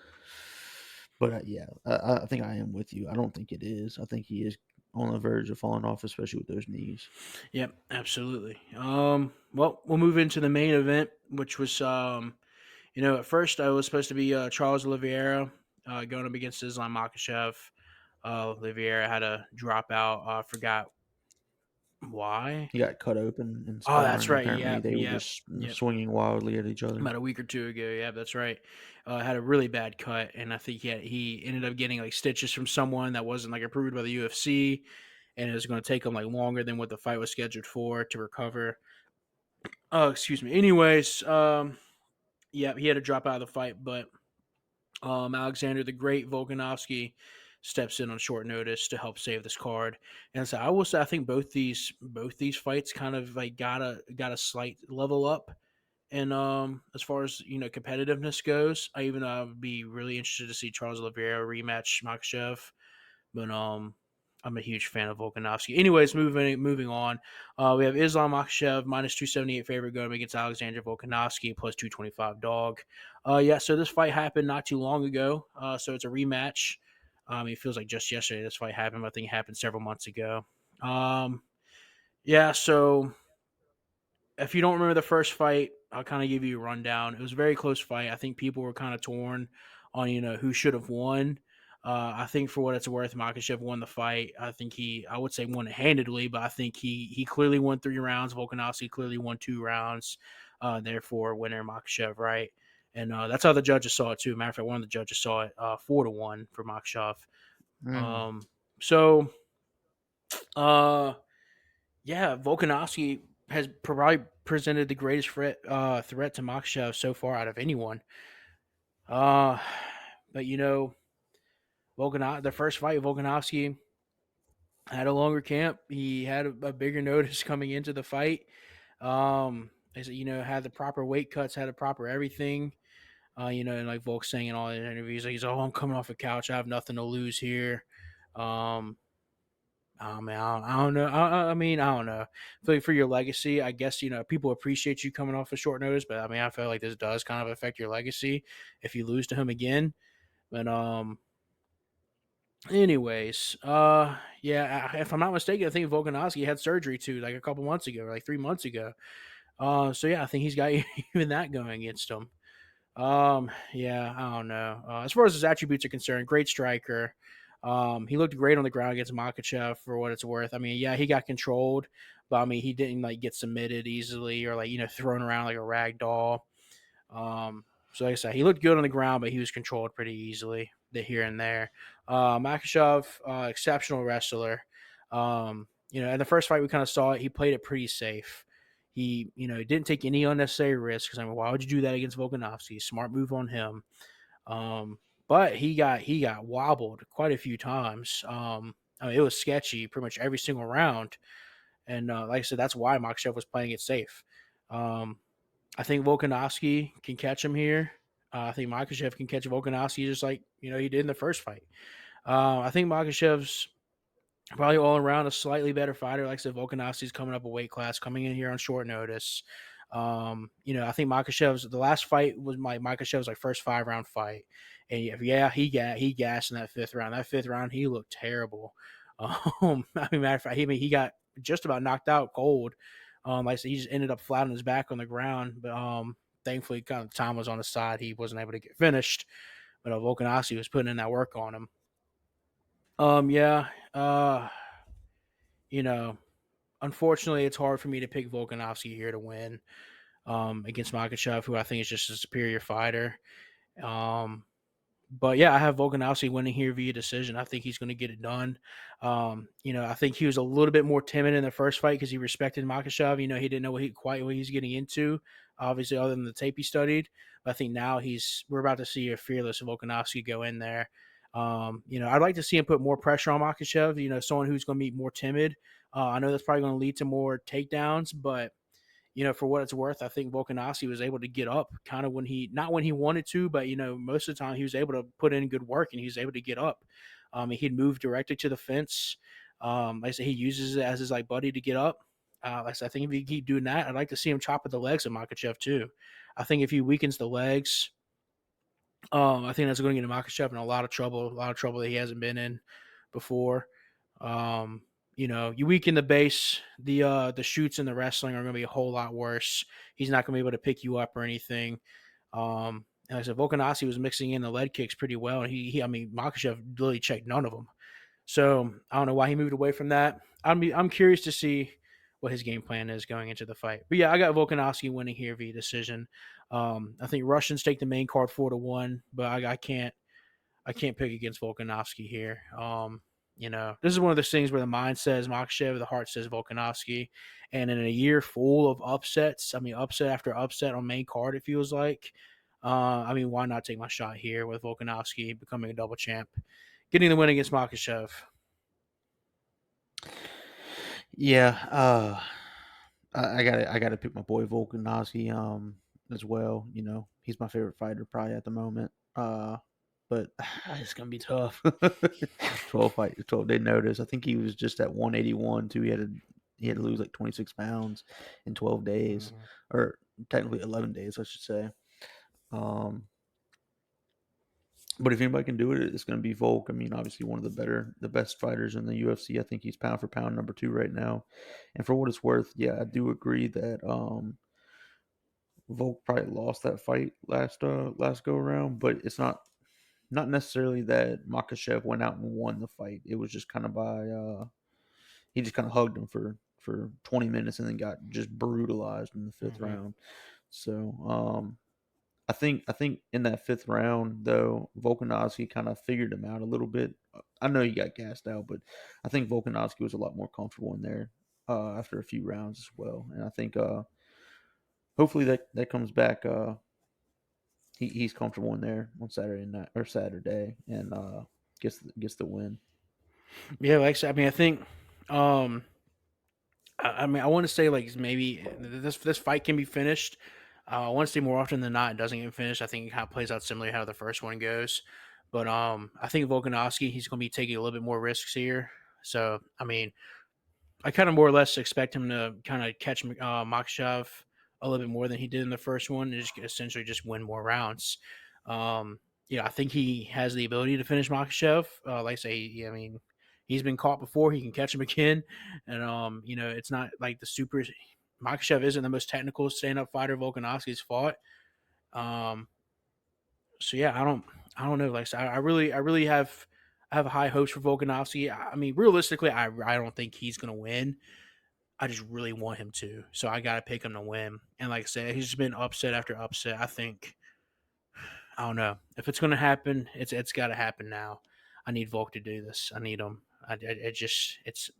But yeah, I think I am with you. I don't think it is. I think he is on the verge of falling off, especially with those knees. Yep, absolutely. Well, we'll move into the main event, which was at first I was supposed to be Charles Oliveira going up against Islam Makhachev. Oliveira had to drop out. I forgot why. He got cut open in Oh, that's sparring. right. Apparently, Yep, they were yep, just yep. swinging wildly at each other. About a week or two ago. Yeah, that's right. Had a really bad cut, and I think he ended up getting like stitches from someone that wasn't like approved by the UFC, and it was going to take him like longer than what the fight was scheduled for to recover. Oh, excuse me. Anyways, yeah, he had to drop out of the fight, but Alexander the Great Volkanovski steps in on short notice to help save this card. And so I will say I think both these fights kind of like got a slight level up. And as far as competitiveness goes, I would be really interested to see Charles Oliveira rematch Makhachev. But I'm a huge fan of Volkanovski. Anyways, moving on. We have Islam Makhachev minus 278 favorite going against Alexander Volkanovski plus 225 dog. Yeah, so this fight happened not too long ago. So it's a rematch. It feels like just yesterday this fight happened, but I think it happened several months ago. Yeah, so if you don't remember the first fight, I'll kind of give you a rundown. It was a very close fight. I think people were kind of torn on who should have won. I think for what it's worth, Makhachev won the fight. I would say won it handedly, but I think he clearly won 3 rounds. Volkanovski clearly won 2 rounds. Therefore, winner Makhachev, right? And that's how the judges saw it too. Matter of fact, one of the judges saw it 4-1 for Makhachev. Mm. Um, so uh, yeah, Volkanovski has probably presented the greatest threat to Makhachev so far out of anyone. Uh, but the first fight, Volkanovski had a longer camp. He had a bigger notice coming into the fight. Had the proper weight cuts, had the proper everything. And like Volk saying in all the interviews, like he's, oh, I'm coming off a couch. I have nothing to lose here. Um, Oh man, I don't know. I mean, I don't know. I feel like for your legacy, I guess people appreciate you coming off a short notice, but I mean, I feel like this does kind of affect your legacy if you lose to him again. But anyways, yeah, if I'm not mistaken, I think Volkanovski had surgery too, like a couple months ago, or like 3 months ago. So yeah, I think he's got even that going against him. Yeah, I don't know. As far as his attributes are concerned, great striker. He looked great on the ground against Makachev for what it's worth. I mean, yeah, he got controlled, but I mean, he didn't like get submitted easily or like thrown around like a rag doll. So like I said, he looked good on the ground, but he was controlled pretty easily here and there. Makachev, exceptional wrestler. In the first fight we kind of saw it. He played it pretty safe. He didn't take any unnecessary risks. Because I mean, why would you do that against Volkanovski? Smart move on him. But he got wobbled quite a few times. I mean, it was sketchy pretty much every single round. And like I said, that's why Makhachev was playing it safe. Um, I think Volkanovski can catch him here. I think Makhachev can catch Volkanovski just like he did in the first fight. I think Makhachev's probably all around a slightly better fighter. Like I said, Volkanovski's coming up a weight class, coming in here on short notice. I think Makhachev's the last fight was Makhachev's like first 5 round fight, and yeah, he gassed in that fifth round. That fifth round, he looked terrible. I mean, matter of fact, he got just about knocked out cold. Like I said, he just ended up flat on his back on the ground, but thankfully, kind of time was on his side. He wasn't able to get finished, but Volkanovski was putting in that work on him. Yeah. You know, Unfortunately, it's hard for me to pick Volkanovski here to win against Makhachev, who I think is just a superior fighter. Um, but yeah, I have Volkanovski winning here via decision. I think he's going to get it done. I think he was a little bit more timid in the first fight because he respected Makhachev. He didn't know quite what he was getting into, obviously, other than the tape he studied. But I think now we're about to see a fearless Volkanovski go in there. I'd like to see him put more pressure on Makhachev. Someone who's going to be more timid. I know that's probably going to lead to more takedowns, but for what it's worth, I think Volkanovski was able to get up kind of not when he wanted to, but most of the time he was able to put in good work and he was able to get up. He'd move directly to the fence. Like I said, he uses it as his like buddy to get up. Like I said, I think if he keep doing that, I'd like to see him chop at the legs of Makachev too. I think if he weakens the legs, I think that's going to get Makhachev in a lot of trouble that he hasn't been in before. You weaken the base, the shoots and the wrestling are going to be a whole lot worse. He's not going to be able to pick you up or anything. And like I said, Volkanovski was mixing in the lead kicks pretty well, and I mean, Makhachev literally checked none of them. So I don't know why he moved away from that. I'm curious to see what his game plan is going into the fight. But yeah, I got Volkanovski winning here via decision. I think Russians take the main card 4-1, but I can't pick against Volkanovski here. This is one of those things where the mind says Makhachev, the heart says Volkanovski, and in a year full of upsets, I mean upset after upset on main card, it feels like. Why not take my shot here with Volkanovski becoming a double champ, getting the win against Makhachev? Yeah, I gotta pick my boy Volkanovski as well. He's my favorite fighter probably at the moment. But it's gonna be tough. 12 day notice. I think he was just at 181 too. He had to lose like 26 pounds in 12 days, Mhm. or technically 11 days, I should say. Um, but if anybody can do it, it's going to be Volk. I mean, obviously one of the best fighters in the UFC. I think he's pound for pound number 2 right now. And for what it's worth, yeah, I do agree that Volk probably lost that fight last go around, but it's not necessarily that Makhachev went out and won the fight. It was just kind of by he just kind of hugged him for 20 minutes and then got just brutalized in the fifth Mhm. round. So I think in that fifth round though, Volkanovski kind of figured him out a little bit. I know he got gassed out, but I think Volkanovski was a lot more comfortable in there after a few rounds as well. And I think hopefully that comes back. He's comfortable in there on Saturday night or Saturday and gets the win. Yeah, like I said, I think um, I want to say like maybe this fight can be finished. I want to say more often than not it doesn't get finished. I think it kind of plays out similarly how the first one goes. But I think Volkanovski he's going to be taking a little bit more risks here. So I kind of more or less expect him to kind of catch Makhachev a little bit more than he did in the first one, and just essentially just win more rounds. Um, I think he has the ability to finish Makhachev. Like I say, he's been caught before; he can catch him again, and it's not like the super. Makhachev isn't the most technical stand-up fighter Volkanovski's fought. Um, so yeah, I don't know. Like I said, I really have high hopes for Volkanovski. I mean, realistically, I don't think he's gonna win. I just really want him to. So I got to pick him to win. And like I said, he's just been upset after upset. I don't know if it's going to happen. It's got to happen now. I need Volk to do this. I need him. It just it's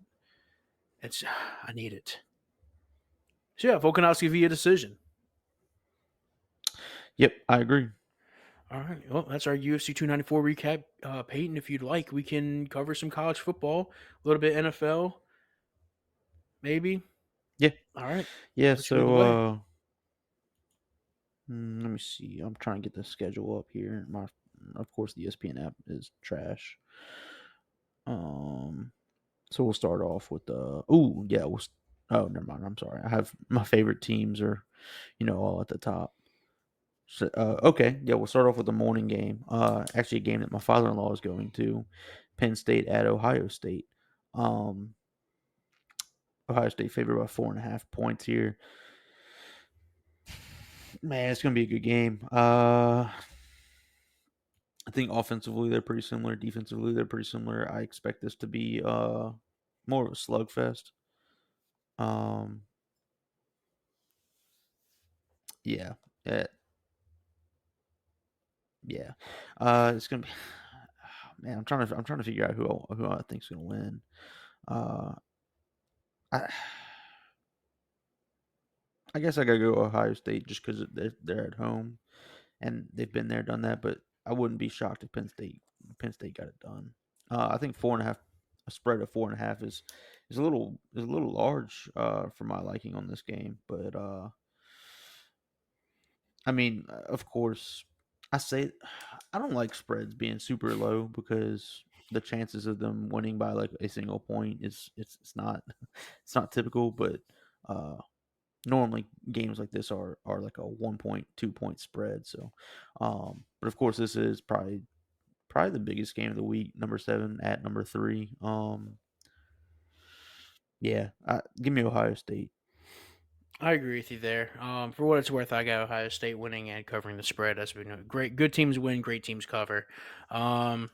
I need it. So yeah, Volkanovski via decision. Yep, I agree. All right. Well, that's our UFC 294 recap. Peyton, if you'd like, we can cover some college football, a little bit NFL, maybe. Yeah, All right. yeah. I'll let you lead the way. Let me see. I'm trying to get the schedule up here. Of course, the ESPN app is trash. Um, so we'll start off with the. Oh yeah, oh, never mind. I'm sorry. I have my favorite teams are, all at the top. So, okay, yeah, we'll start off with the morning game. Actually, a game that my father-in-law is going to, Penn State at Ohio State. Um, Ohio State favored by 4.5 points here. Man, it's gonna be a good game. I think offensively they're pretty similar. Defensively they're pretty similar. I expect this to be more of a slugfest. Um, yeah, yeah, yeah. It's gonna be. Man, I'm trying to figure out who I think's gonna win. Uh, I I guess I gotta go Ohio State just because they're at home and they've been there, done that. But I wouldn't be shocked if Penn State got it done. I think 4.5, a spread of 4.5 is a little large for my liking on this game. But I mean, of course, I say I don't like spreads being super low because the chances of them winning by like a single point is it's not it's not typical, but uh normally games like this are like a 1 point, 2 point spread. So, but of course, this is probably the biggest game of the week. Number 7 at number 3. Yeah, give me Ohio State. I agree with you there. For what it's worth, I got Ohio State winning and covering the spread. As we know, great, good teams win, great teams cover. Um,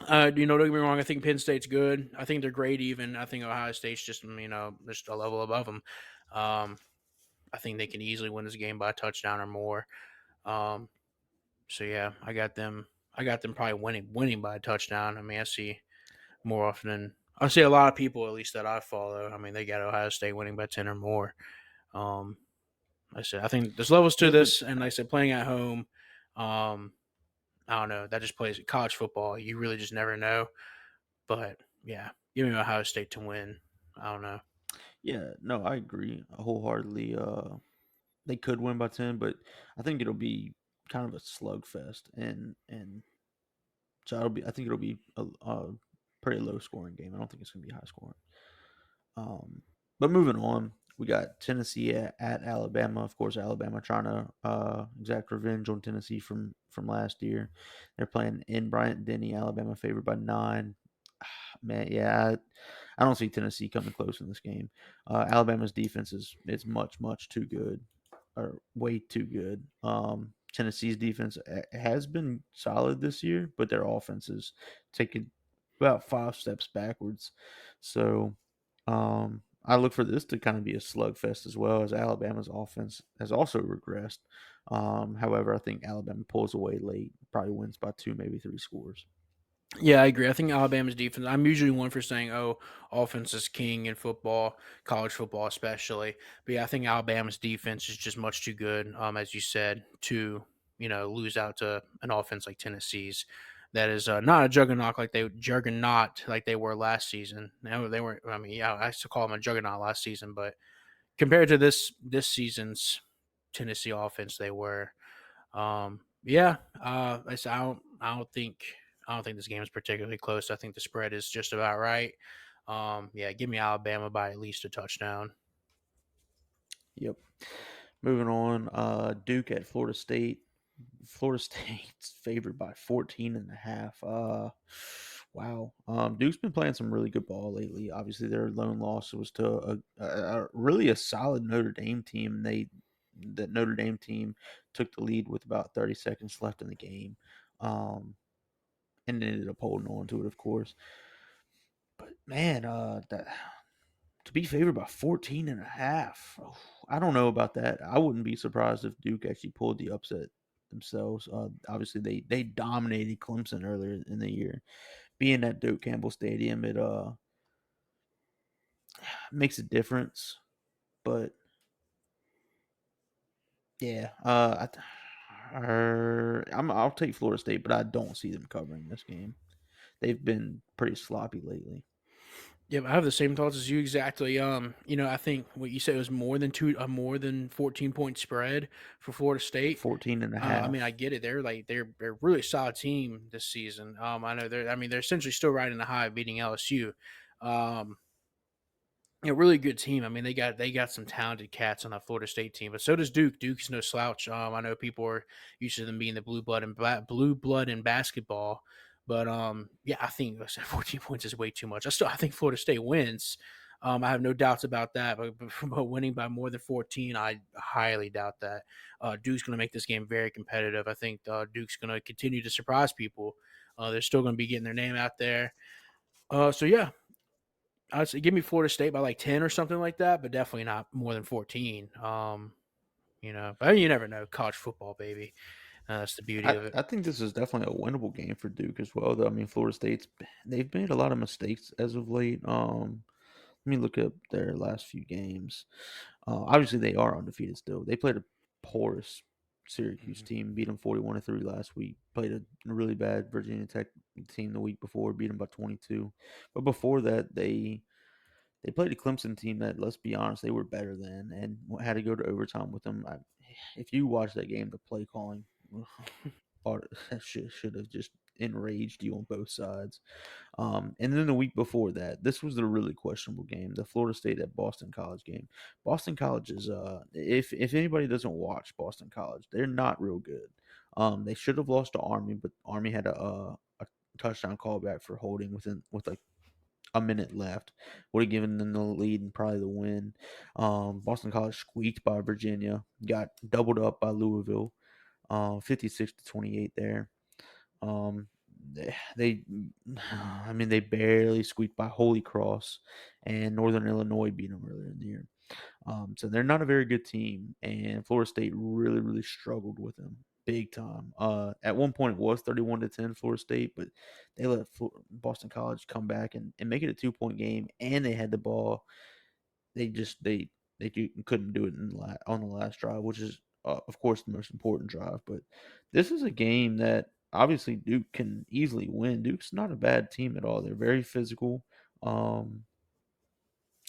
don't get me wrong. I think Penn State's good. I think they're great. Even I think Ohio State's just a level above them. Um, I think they can easily win this game by a touchdown or more. Um, so yeah, I got them. I got them probably winning by a touchdown. I mean, I see more often than I see a lot of people, at least that I follow. I mean, they got Ohio State winning by 10 or more. Um, I think there's levels to Yeah, but this, and like I said, playing at home, um, I don't know. That just plays college football. You really just never know. But yeah, give me Ohio State to win. I don't know. yeah, no, I agree wholeheartedly. They could win by 10, but I think it'll be kind of a slugfest, and so I think it'll be a pretty low scoring game. I don't think it's gonna be high scoring. Um, but moving on, we got Tennessee at Alabama. Of course, Alabama trying to exact revenge on Tennessee from last year. They're playing in Bryant Denny. Alabama favored by 9. Man, yeah, I don't see Tennessee coming close in this game. Alabama's defense is much too good, or way too good. Tennessee's defense has been solid this year, but their offense is taking about 5 steps backwards. So I look for this to kind of be a slugfest as well as Alabama's offense has also regressed. However, I think Alabama pulls away late, probably wins by 2, maybe 3 scores. Yeah, I agree. I think Alabama's defense. I'm usually one for saying, "Oh, offense is king in football, college football especially." But yeah, I think Alabama's defense is just much too good, as you said, to lose out to an offense like Tennessee's. That is not a juggernaut like they were last season. No, they weren't. I mean, yeah, I used to call them a juggernaut last season, but compared to this season's Tennessee offense, they were. Yeah, I don't think this game is particularly close. I think the spread is just about right. Yeah, give me Alabama by at least a touchdown. Yep. Moving on, Duke at Florida State. Florida State's favored by 14.5. Wow. Duke's been playing some really good ball lately. Obviously, their lone loss was to really a solid Notre Dame team. That Notre Dame team took the lead with about 30 seconds left in the game, um, and ended up holding on to it, of course. But man, to be favored by 14.5. I don't know about that. I wouldn't be surprised if Duke actually pulled the upset themselves. Obviously, they dominated Clemson earlier in the year. Being at Duke Campbell Stadium, it makes a difference. But yeah, I'll take Florida State, but I don't see them covering this game. They've been pretty sloppy lately. Yeah, I have the same thoughts as you exactly. I think what you said was more than 14-point spread for Florida State. 14 and a I mean, I half. get it. They're a really solid team this season. I know they're essentially still riding the high, of beating LSU. Um, really good team. I mean, they got some talented cats on that Florida State team, but so does Duke. Duke's no slouch. I know people are used to them being the blue blood in basketball, but yeah, I think like I said 14 points is way too much. I think Florida State wins. I have no doubts about that, but winning by more than 14, I highly doubt that. Duke's going to make this game very competitive. I think Duke's going to continue to surprise people. They're still going to be getting their name out there. So yeah, I'd say give me Florida State by like 10 or something like that, but definitely not more than 14. But you never know. College football, baby. That's the beauty of it. I think this is definitely a winnable game for Duke as well, though. I mean, Florida State's they've made a lot of mistakes as of late. Let me look up their last few games. Obviously, they are undefeated still. They played a porous Syracuse Mhm. team, beat them 41-3 last week. Played a really bad Virginia Tech team the week before, beat them by 22. But before that, they played a Clemson team that, let's be honest, they were better than and had to go to overtime with them. If you watch that game, the play calling should have just enraged you on both sides. And then the week before that, this was the really questionable game, the Florida State at Boston College game. Boston College is if anybody doesn't watch Boston College, they're not real good. They should have lost to Army, but Army had a touchdown callback for holding with like a minute left. Would have given them the lead and probably the win. Boston College squeaked by Virginia, got doubled up by Louisville, 56-28 there. Um, they, I mean, they barely squeaked by Holy Cross, and Northern Illinois beat them earlier in the year. So they're not a very good team, and Florida State really, really struggled with them big time. At one point it was 31-10 Florida State, but they let Boston College come back and make it a 2 point game, and they had the ball. They just couldn't do it on the last drive, which is of course the most important drive. But this is a game that obviously Duke can easily win. Duke's not a bad team at all. They're very physical. Um,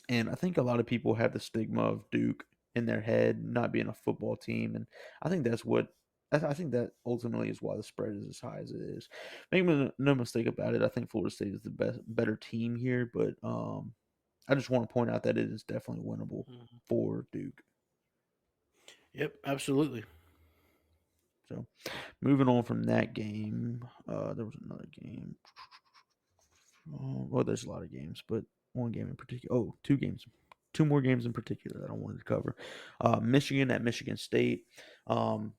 and I think a lot of people have the stigma of Duke in their head not being a football team, and I think that's what I think that ultimately is why the spread is as high as it is. Make no mistake about it. I think Florida State is the better team here, but I just want to point out that it is definitely winnable Mhm. for Duke. Yep, absolutely. So moving on from that game, there was another game. Well, there's a lot of games, but one game in particular. Oh, two more games in particular that I wanted to cover. Michigan at Michigan State. Um,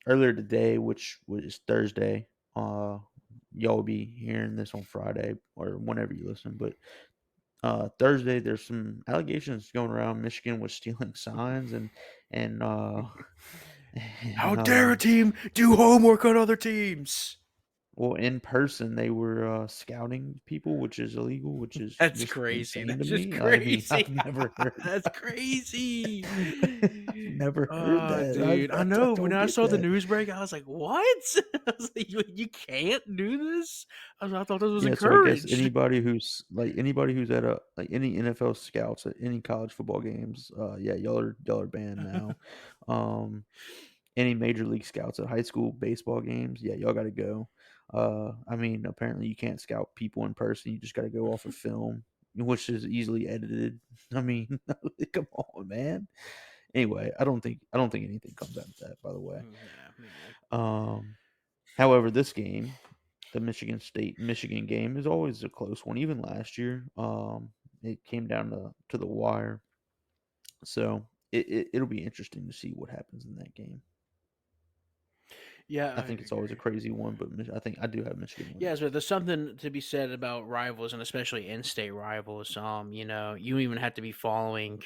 Earlier today, which was Thursday. Y'all will be hearing this on Friday or whenever you listen. But Thursday, there's some allegations going around. Michigan was stealing signs and How and dare a team do homework on other teams? well, in person, they were scouting people, which is illegal, which is That's just crazy. insane That's to just me. I mean, crazy. That's crazy. I've never heard that. Dude, I I know. When don't I get saw the that. news break, I was like, "What?" I was like, "You can't do this." I thought this was Yeah, so I guess encouraged. anybody who's at a like any NFL scouts at any college football games, yeah, y'all are banned now. Um, any major league scouts at high school baseball games, yeah, y'all got to go. I mean, apparently you can't scout people in person. You just got to go off of film, which is easily edited. I mean, come on, man. Anyway, I don't think anything comes out of that. By the way, Yeah, me neither. um, however, this game, the Michigan State Michigan game, is always a close one. Even last year, it came down to the wire. So it'll be interesting to see what happens in that game. Yeah, I I think it's always a agree. crazy one, but I think I do have Michigan winning. Yeah, so there's something to be said about rivals and especially in-state rivals. You don't even have to be following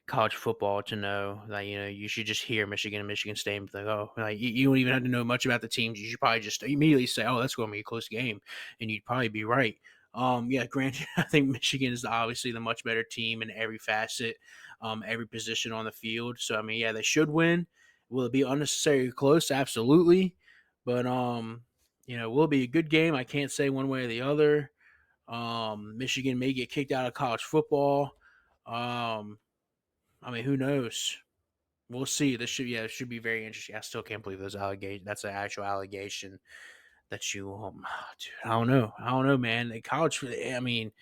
college football to know that you should just hear Michigan and Michigan State and be like, oh, like you don't even have to know much about the teams. You should probably just immediately say, oh, that's going to be a close game, and you'd probably be right. Yeah, granted, I think Michigan is obviously the much better team in every facet, every position on the field. So I mean, yeah, they should win. Will it be unnecessarily close? Absolutely. But will it be a good game? I can't say one way or the other. Michigan may get kicked out of college football. Um, I mean, who knows? We'll see. It should be very interesting. I still can't believe those allegations. That's an actual allegation that you dude, I don't know, man. College, I mean,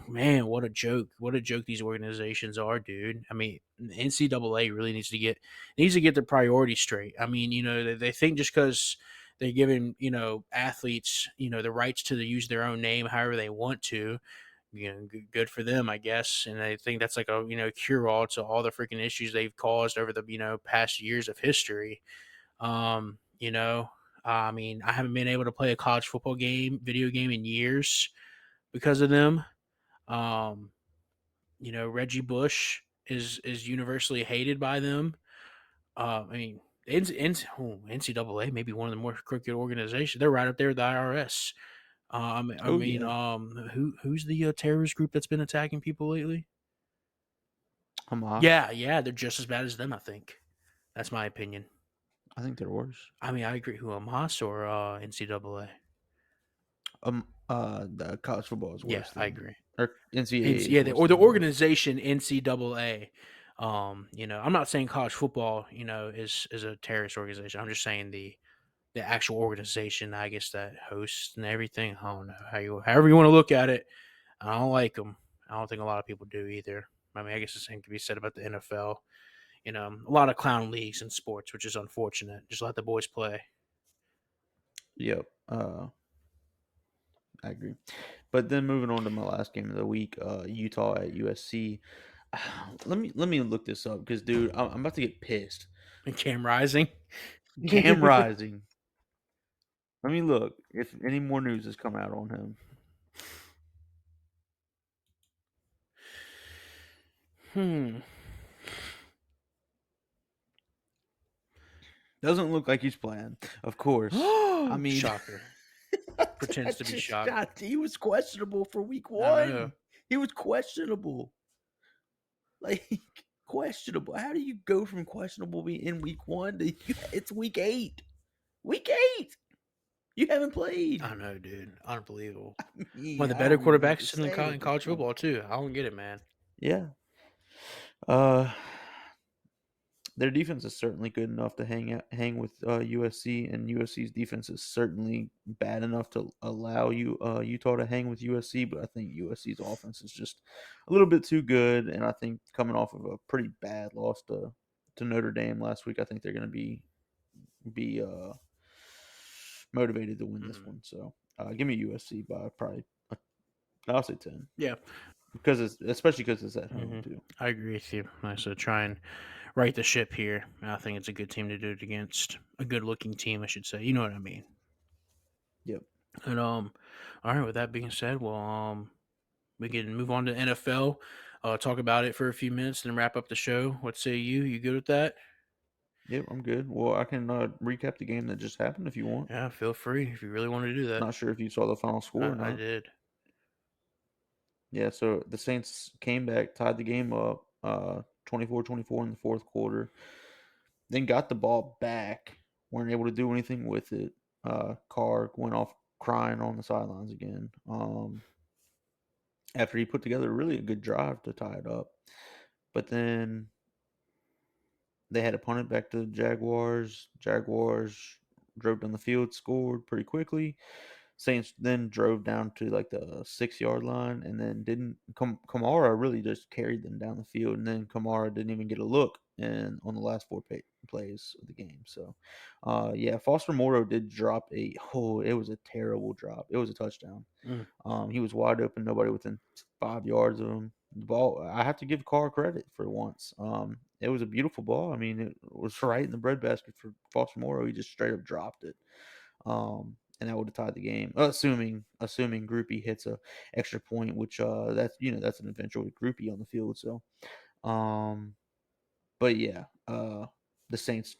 man, what a joke! What a joke these organizations are, dude. I mean, NCAA really needs to get their priorities straight. I mean, they think just because they're giving athletes the rights to use their own name however they want to, good for them, I guess. And I think that's like a cure all to all the freaking issues they've caused over the past years of history. Um, you know, I mean, I haven't been able to play a college football video game in years because of them. Um, Reggie Bush is universally hated by them. I mean, NCAA may be one of the more crooked organizations. They're right up there with the IRS. I Oh mean, yeah, who's the terrorist group that's been attacking people lately? Hamas. Yeah, they're just as bad as them. I think that's my opinion. I think they're worse. I mean, I agree. Who, Hamas or NCAA? The college football is Yeah, worse I than agree. or NCAA is Yeah, worse or the than organization NCAA. I'm not saying college football, is a terrorist organization. I'm just saying the actual organization, I guess, that hosts and everything. I don't know however you want to look at it. I don't like them. I don't think a lot of people do either. I mean, I guess the same can be said about the NFL. A lot of clown leagues in sports, which is unfortunate. Just let the boys play. Yep. I agree. But then moving on to my last game of the week, Utah at USC. Let me look this up because, dude, I'm about to get pissed. And Cam Rising. Cam Rising. Let me look if any more news has come out on him. Hmm. Doesn't look like he's playing. Of course. I mean, Shocker. Pretends to be shocked. he was questionable for week I know. one. He was questionable. Like questionable. How do you go from questionable in week one to it's week 8? Week 8. You haven't played. I know, dude. Unbelievable. One of Yeah, the I better don't even know what to quarterbacks say in at this college point. football too. I don't get it, man. Yeah. Uh their defense is certainly good enough to hang with USC, and USC's defense is certainly bad enough to allow Utah to hang with USC. But I think USC's offense is just a little bit too good, and I think coming off of a pretty bad loss to Notre Dame last week, I think they're going to be motivated to win this Mhm. one. So give me USC by probably I'll say 10 Yeah. because especially because it's at home Hmm. too. I agree with you. I so try and right the ship here. I think it's a good team to do it against. A good looking team, I should say. You know what I mean. Yep. And all right. With that being said, well, we can move on to NFL. Talk about it for a few minutes, and then wrap up the show. What say you? You good with that? Yep, I'm good. Well, I can recap the game that just happened if you want. Yeah, feel free if you really want to do that. Not sure if you saw the final score or I not. did. Yeah, so the Saints came back, tied the game up 24-24 in the fourth quarter, then got the ball back, weren't able to do anything with it. Carr went off crying on the sidelines again after he put together really a good drive to tie it up. But then they had to punt it back to the Jaguars. Jaguars drove down the field, scored pretty quickly. Saints then drove down to like the 6 yard line, and then didn't Kamara really just carried them down the field, and then Kamara didn't even get a look and on the last four plays of the game. So, yeah, Foster Moreau did drop it was a terrible drop. It was a touchdown. Mm. He was wide open, nobody within 5 yards of him. The ball, I have to give Carr credit for once. It was a beautiful ball. I mean, it was right in the breadbasket for Foster Moreau. He just straight up dropped it. And that would have tied the game, assuming Groupie hits a extra point, which that's an eventual Groupie on the field. So, um, but yeah, the Saints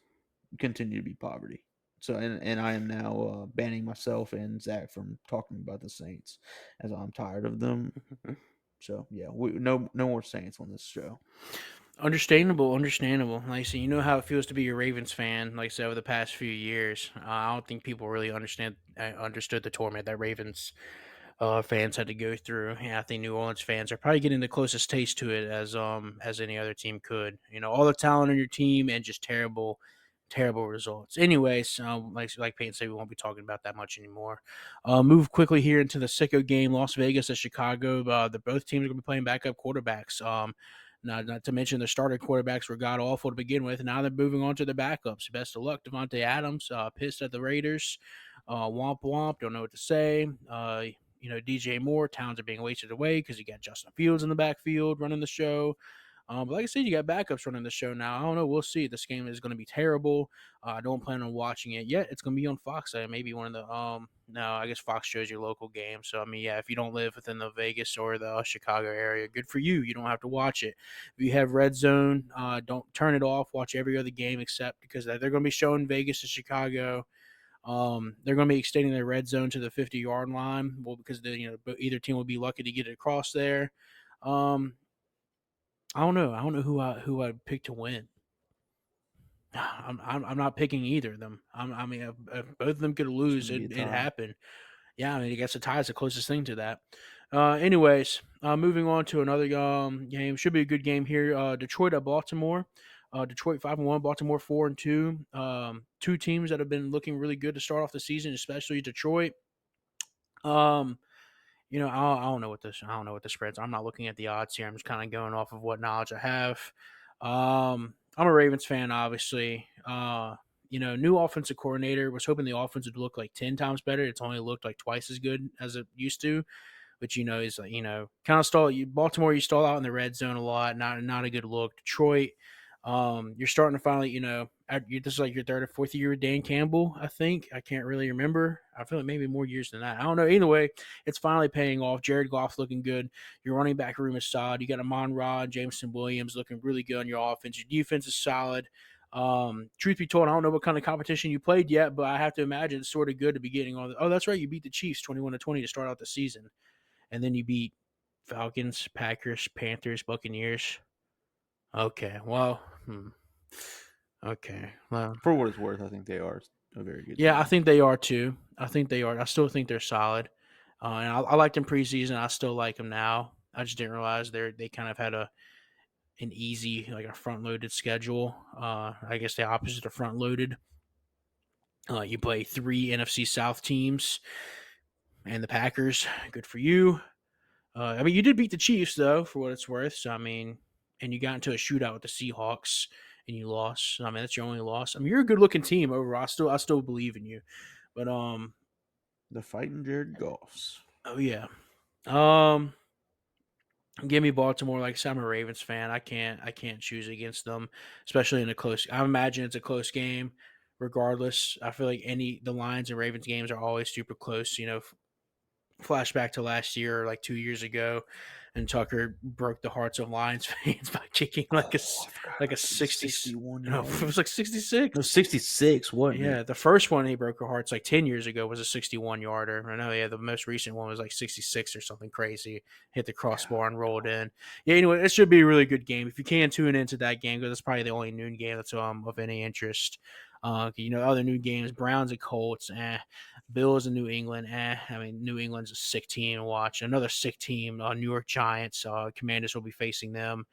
continue to be poverty. So and I am now banning myself and Zach from talking about the Saints as I'm tired of them. So yeah, no more Saints on this show. Understandable, understandable. Like I said, you know how it feels to be a Ravens fan. Like I said, over the past few years, I don't think people really understood the torment that Ravens fans had to go through. Yeah, I think New Orleans fans are probably getting the closest taste to it as any other team could. You know, all the talent on your team and just terrible results. Anyways, like Peyton said, we won't be talking about that much anymore. Move quickly here into the sicko game, Las Vegas at Chicago. The both teams are going to be playing backup quarterbacks. Not to mention the starter quarterbacks were god awful to begin with. Now they're moving on to the backups. Best of luck, Devontae Adams. Pissed at the Raiders. Womp womp. Don't know what to say. DJ Moore, Towns are being wasted away because you got Justin Fields in the backfield running the show. But like I said, you got backups running the show now. I don't know. We'll see. This game is going to be terrible. I don't plan on watching it yet. It's going to be on Fox. Maybe one of the no, I guess Fox shows your local game. So I mean, yeah, if you don't live within the Vegas or the Chicago area, good for you. You don't have to watch it. If you have Red Zone, don't turn it off. Watch every other game except because they're going to be showing Vegas to Chicago. They're going to be extending their red zone to the 50-yard line. Well, because either team will be lucky to get it across there. Um, I don't know. I don't know who I'd pick to win. I'm not picking either of them. I mean, if both of them could It's lose, gonna be a it tie. happened. Yeah, I mean, I guess a tie is the closest thing to that. Anyways, moving on to another game. Should be a good game here. Detroit at Baltimore. Detroit 5-1, Baltimore 4-2. Two teams that have been looking really good to start off the season, especially Detroit. Um, I don't know what this. I don't know what the spreads. I'm not looking at the odds here. I'm just kind of going off of what knowledge I have. I'm a Ravens fan, obviously. New offensive coordinator. Was hoping the offense would look like 10 times better. It's only looked like twice as good as it used to. But is like kind of stall. Baltimore, you stall out in the red zone a lot. Not a good look. Detroit, you're starting to finally this is like your third or fourth year with Dan Campbell. I think I can't really remember. I feel like maybe more years than that. I don't know. Either way, it's finally paying off. Jared Goff's looking good. Your running back room is solid. You got Amon Ra, Jameson Williams looking really good on your offense. Your defense is solid. Truth be told, I don't know what kind of competition you played yet, but I have to imagine it's sort of good to be getting all the. Oh, that's right, you beat the Chiefs 21-20 to start out the season, and then you beat Falcons, Packers, Panthers, Buccaneers. Okay, well, okay, well, For what it's worth, I think they are a very good yeah, I team. think they are too. I think they are. I still think they're solid, and I liked them preseason. I still like them now. I just didn't realize they kind of had an easy like a front loaded schedule. I guess the opposite of front loaded. You play three NFC South teams and the Packers. Good for you. I mean, you did beat the Chiefs though, for what it's worth. So I mean, and you got into a shootout with the Seahawks and you lost. So, I mean, that's your only loss. I mean, you're a good looking team overall. I still believe in you. But The fighting Jared Goffs. oh yeah. Um, Give me Baltimore. Like I said, I'm a Ravens fan. I can't choose against them, especially in a close. I imagine it's a close game, regardless. I feel like the Lions and Ravens games are always super close. Flashback to last year, or like 2 years ago, and Tucker broke the hearts of Lions fans by kicking Oh, I forgot like a about the 60. 61 No, it yarder. was like 66. No, 66, wasn't it? Yeah, the first one he broke her hearts like 10 years ago was a 61 yarder. I know, yeah, the most recent one was like 66 or something crazy. Hit the crossbar and rolled in. Yeah, anyway, it should be a really good game. If you can tune into that game, because it's probably the only noon game that's of any interest. Other noon games, Browns and Colts, Bills and New England, I mean, New England's a sick team to watch. Another sick team, New York Giants, Commanders will be facing them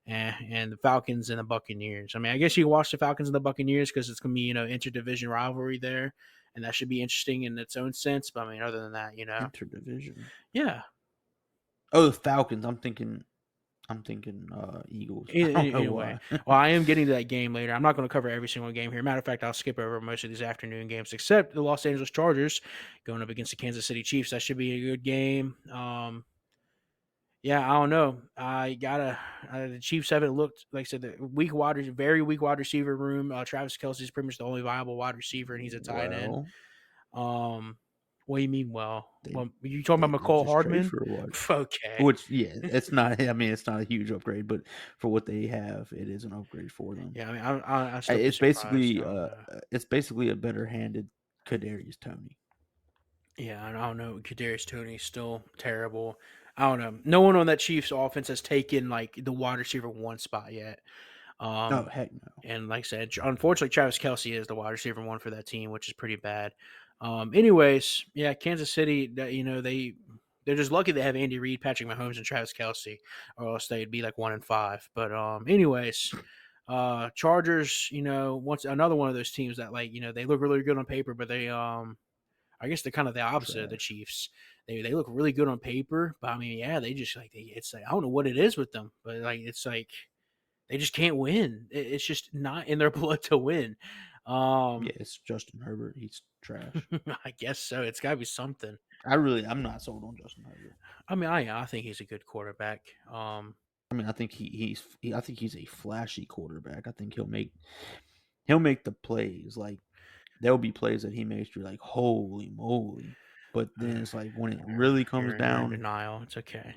and the Falcons and the Buccaneers. I mean, I guess you can watch the Falcons and the Buccaneers because it's gonna be interdivision rivalry there, and that should be interesting in its own sense. But I mean, other than that, Interdivision. yeah. Oh, the Falcons. I'm thinking Eagles. I don't know Anyway, why. well, I am getting to that game later. I'm not going to cover every single game here. Matter of fact, I'll skip over most of these afternoon games, except the Los Angeles Chargers going up against the Kansas City Chiefs. That should be a good game. Yeah, I don't know. I gotta. The Chiefs haven't looked like I said. The very weak wide receiver room. Travis Kelsey's pretty much the only viable wide receiver, and he's a tight end. Well, Um, what do you mean? they Well, you talking they about did McCall just trade Hardman? for a wide. Okay. Which, yeah, it's not. I mean, it's not a huge upgrade, but for what they have, it is an upgrade for them. Yeah, I mean, I still be It's surprised. I basically, don't know. it's basically a better handed Kadarius Tony. Yeah, I don't know. Kadarius Tony's still terrible. I don't know. No one on that Chiefs offense has taken like the wide receiver one spot yet. Oh Um, heck no. and like I said, unfortunately, Travis Kelsey is the wide receiver one for that team, which is pretty bad. Anyways, yeah, Kansas City, they're just lucky they have Andy Reid, Patrick Mahomes, and Travis Kelsey, or else they'd be like 1-5. But anyways, Chargers, once another one of those teams that like they look really good on paper, but they I guess they're kind of the opposite of the Trash. Chiefs. They look really good on paper, but I mean, yeah, they just it's like I don't know what it is with them, but like it's like they just can't win. It's just not in their blood to win. Yeah, Um, it's Justin Herbert. He's trash. I guess so. It's got to be something. I'm not sold on Justin Herbert. I mean, I think he's a good quarterback. I mean, I think I think he's a flashy quarterback. I think he'll make the plays. Like there'll be plays that he makes you're like, holy moly. But then it's like when it really comes You're in down, denial. It's okay.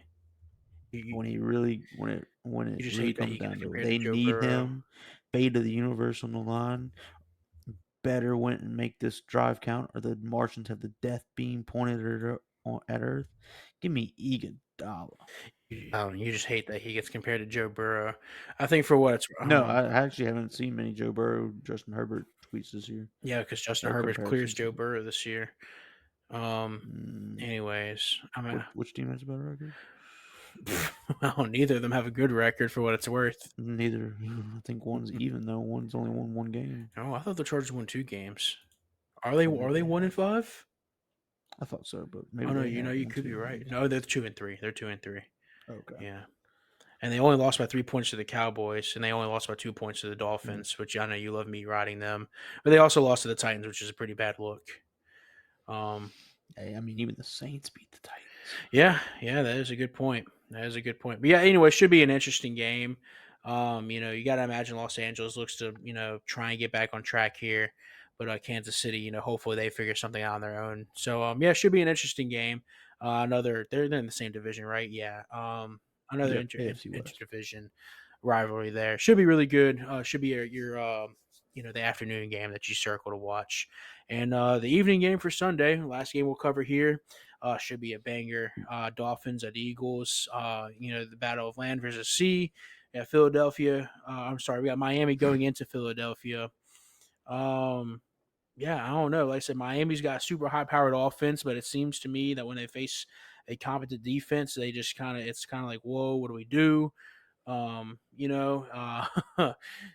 You, when it you just really hate that comes he gets down to it, compared to they Joe need Burrow. him. Fate of the universe on the line. Better went and make this drive count, or the Martians have the death beam pointed at Earth. Give me Iguodala. You just hate that he gets compared to Joe Burrow. I think for what it's No, I actually haven't seen many Joe Burrow, Justin Herbert tweets this year yeah, because Justin or Herbert clears comparisons. Joe Burrow this year. Um. Mm, Anyways, I mean, which team has a better record? well, neither of them have a good record for what it's worth. Neither. I think one's even though one's only won one game. Oh, I thought the Chargers won 2 games. Are they? Or Are maybe they they one and have. five? I thought so, but Oh maybe no, they have you won could be two right. games. No, they're 2-3. They're 2-3. Okay. Yeah, and they only lost by 3 points to the Cowboys, and they only lost by 2 points to the Mm. Dolphins, which I know you love me riding them. But they also lost to the Titans, which is a pretty bad look. Um, Hey, I mean, even the Saints beat the Titans. yeah, that is a good point. That is a good point. But yeah, anyway, it should be an interesting game. You got to imagine Los Angeles looks to try and get back on track here, but Kansas City, hopefully they figure something out on their own. So yeah, it should be an interesting game. Another they're in the same division, right? Yeah. Another Yep, AFC West. interdivision rivalry there should be really good. Should be your the afternoon game that you circle to watch, and the evening game for Sunday. Last game we'll cover here. Should be a banger. Dolphins at Eagles. The battle of land versus sea. Yeah, Philadelphia. I'm sorry, we got Miami going into Philadelphia. Um, yeah, I don't know. Like I said, Miami's got a super high powered offense, but it seems to me that when they face a competent defense, they just it's kind of like, whoa, what do we do?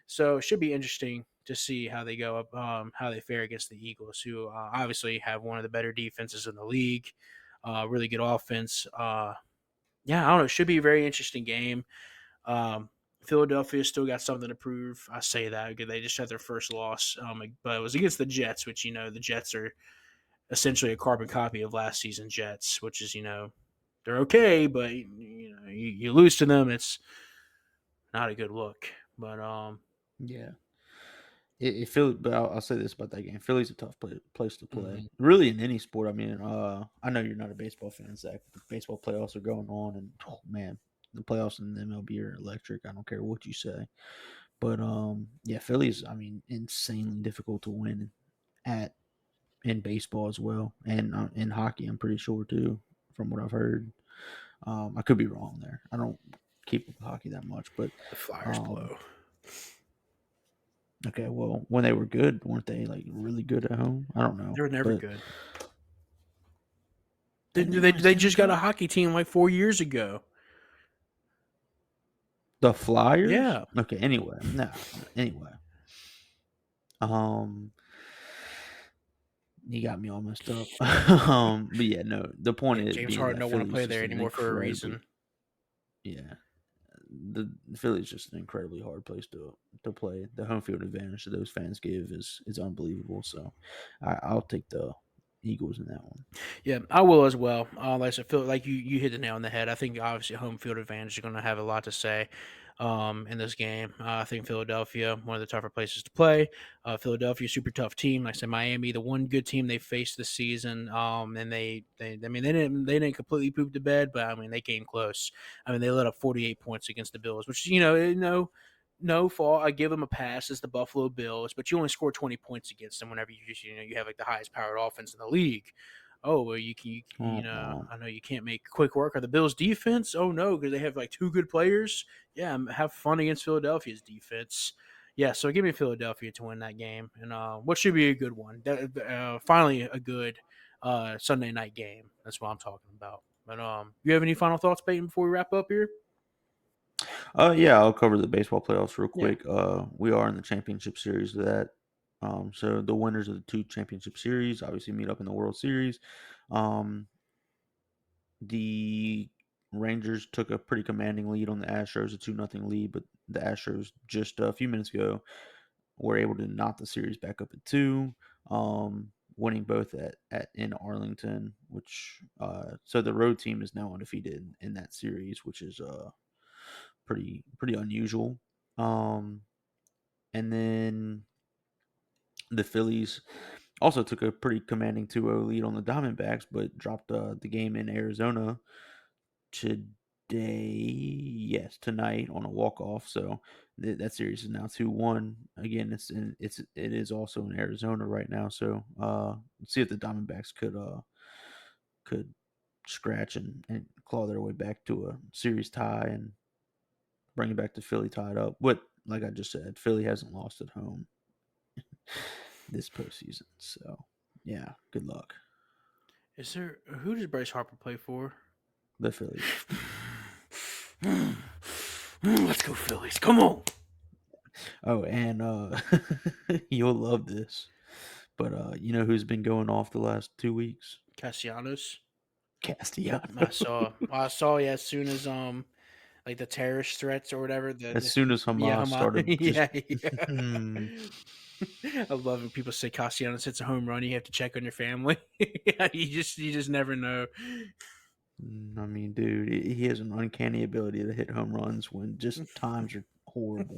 So it should be interesting to see how they go up, how they fare against the Eagles, who obviously have one of the better defenses in the league, really good offense. Yeah, I don't know. It should be a very interesting game. Philadelphia still got something to prove. I say that because they just had their first loss, but it was against the Jets, which the Jets are essentially a carbon copy of last season Jets, which is they're okay, but you lose to them, it's not a good look. But Yeah. Philly, but I'll say this about that game. Philly's a tough place to play. mhm. Really, in any sport. I mean, I know you're not a baseball fan, Zach. But the baseball playoffs are going on, and oh man, the playoffs in the MLB are electric. I don't care what you say. But yeah, Philly's. I mean, insanely difficult to win at in baseball as well, and in hockey. I'm pretty sure too, from what I've heard. I could be wrong there. I don't keep up with hockey that much, but The Flyers um, blow. okay, well, when they were good, weren't they like really good at home? I don't know, They were never but good. They, didn't they they, win a they Stanley just got a Cup? hockey team like 4 years ago. The Flyers? Yeah. Okay, anyway, no, anyway, um, you got me all messed up. But yeah, no, the point Yeah, is James being Harden that don't want to Philly's play just there an anymore for a incredibly reason. yeah, the Philly's just an incredibly hard place to play. The home field advantage that those fans give is unbelievable. So I'll take the Eagles in that one. Yeah, I will as well. Like I said, feel like you hit the nail on the head. I think obviously home field advantage is going to have a lot to say in this game. I think Philadelphia, one of the tougher places to play. Philadelphia, super tough team. Like I said, Miami, the one good team they faced this season. And I mean, they didn't completely poop the bed, but I mean, they came close. I mean, they let up 48 points against the Bills, which no fault. I give them a pass as the Buffalo Bills, but you only score 20 points against them whenever you have like the highest powered offense in the league. oh well, you know, Oh, I know you can't make quick work of the Bills' defense. Oh no, because they have like two good players. Yeah, have fun against Philadelphia's defense. Yeah, so give me Philadelphia to win that game, and what should be a good one. Finally, a good Sunday night game. That's what I'm talking about. But you have any final thoughts, Peyton, before we wrap up here? yeah, I'll cover the baseball playoffs real Yeah. quick. We are in the championship series of that. So the winners of the two championship series obviously meet up in the World Series. Um, the Rangers took a pretty commanding lead on the Astros, a 2-0 lead, but the Astros just a few minutes ago were able to knock the series back up at two, winning both at in Arlington, which so the road team is now undefeated in that series, which is pretty unusual. Um, and then the Phillies also took a pretty commanding 2-0 lead on the Diamondbacks, but dropped the game in Arizona today. Yes, tonight on a walk off. So that series is now 2-1. Again, it is also in Arizona right now. So let's see if the Diamondbacks could scratch and claw their way back to a series tie and bring it back to Philly tied up. But like I just said, Philly hasn't lost at home this postseason. So yeah, good luck, Is there who does Bryce Harper play for? the Phillies. Let's go Phillies! Come on. Oh, and you'll love this. But you know who's been going off the last 2 weeks? Castellanos. Yep, Castellanos. I saw. I saw. Yeah, as soon as like the terrorist threats or whatever. As soon as Yeah, Hamas Hamas. started just Yeah, yeah. I love when people say Castellanos hits a home run. You have to check on your family. Yeah, you just never know. I mean, dude, he has an uncanny ability to hit home runs when just times are horrible.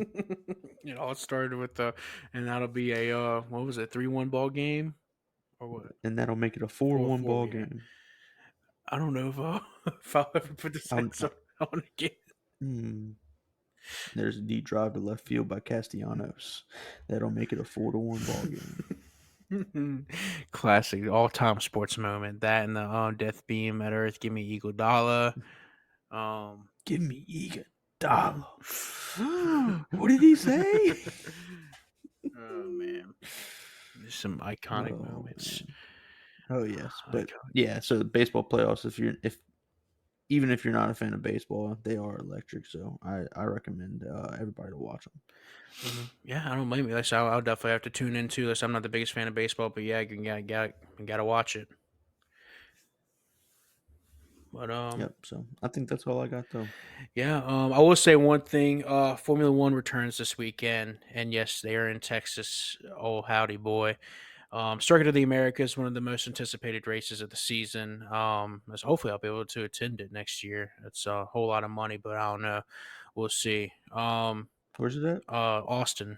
It all started with the, and that'll be a what was it, 3-1 ball game or what? And that'll make it a Four 4-1 four. ball Yeah, game. I don't know if if I'll ever put the I'm, Saints on again. mm, there's a deep drive to left field by Castellanos. That'll make it a 4-1 ball game. Classic, all-time sports moment. That and the death beam at Earth. Give me Eagle Dollar. Um, Give me Iguodala. What did he say? oh man, there's some iconic Oh moments. man. Oh yes, but Iconic yeah. moments. So the baseball playoffs, if even if you're not a fan of baseball, they are electric. So I recommend everybody to watch them. Yeah, I don't blame you. Like, so I'll definitely have to tune into this. I'm not the biggest fan of baseball, but yeah, you gotta watch it. But Yep. So I think that's all I got though. yeah, I will say one thing. Formula One returns this weekend, and yes, they are in Texas. Oh, howdy, boy! Circuit of the Americas, one of the most anticipated races of the season. So hopefully I'll be able to attend it next year. It's a whole lot of money, but I don't know. We'll see. Where's it at? Austin,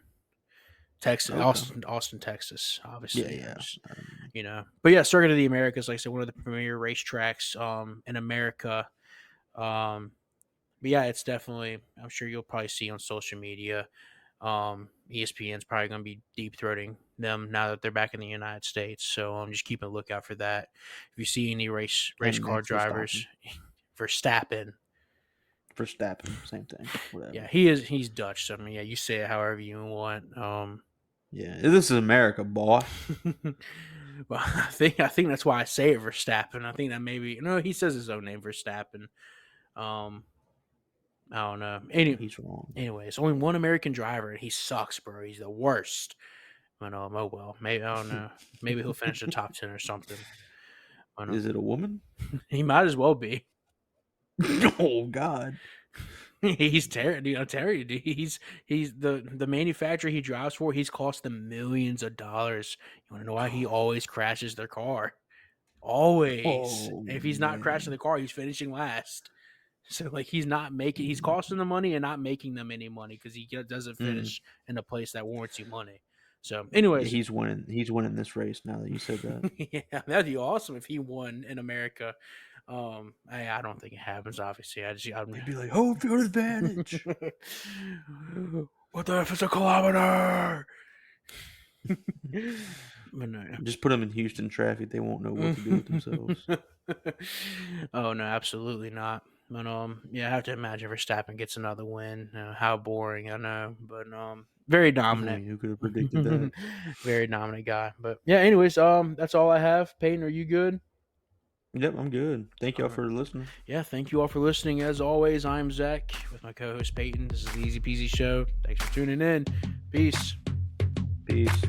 Texas, Okay. Austin, Texas. Yeah, Obviously, yeah. Um, but yeah, Circuit of the Americas, like I said, one of the premier racetracks in America. Um, but yeah, it's definitely. I'm sure you'll probably see on social media. ESPN's probably going to be deep throating them now that they're back in the United States. So just keep a lookout for that. If you see any race and car Max drivers, Verstappen. Verstappen, Verstappen, same thing. yeah, Whatever. he's Dutch. So I mean, yeah, you say it however you want. Yeah, this is America, boy. Well, I think that's why I say it Verstappen. I think that maybe no, he says his own name Verstappen. Um, I don't know. He's wrong. Anyways, only one American driver, and he sucks, bro. He's the worst. But oh well, maybe I don't know. Maybe he'll finish the top 10 or something. I know Is it a woman? he might as well be. Oh God. He's Terry. You know, Terry. He's the manufacturer he drives for. He's cost them millions of dollars. You want to know why he always crashes their car? Always. Oh If he's not crashing man. the car, he's finishing last. So like he's not making. He's costing them money and not making them any money because he doesn't Mm. finish in a place that warrants you money. So, Yeah, anyways, he's winning. He's winning this race now that you said that. yeah, that'd be awesome if he won in America. I don't think it happens. Obviously, He'd be like, home field advantage. what the F is a kilometer? But no. Just put them in Houston traffic; they won't know what to do with themselves. Oh no, absolutely not. But yeah, I have to imagine Verstappen gets another win. How boring, I know, but very I dominant, mean, who could have predicted that? very dominant guy. But yeah, anyways, that's all I have. Peyton, are you good? Yep, I'm good. Thank All y'all right. for listening. Yeah, thank you all for listening. As always, I'm Zach with my co-host Peyton. This is the Easy Peasy Show. Thanks for tuning in. Peace. Peace.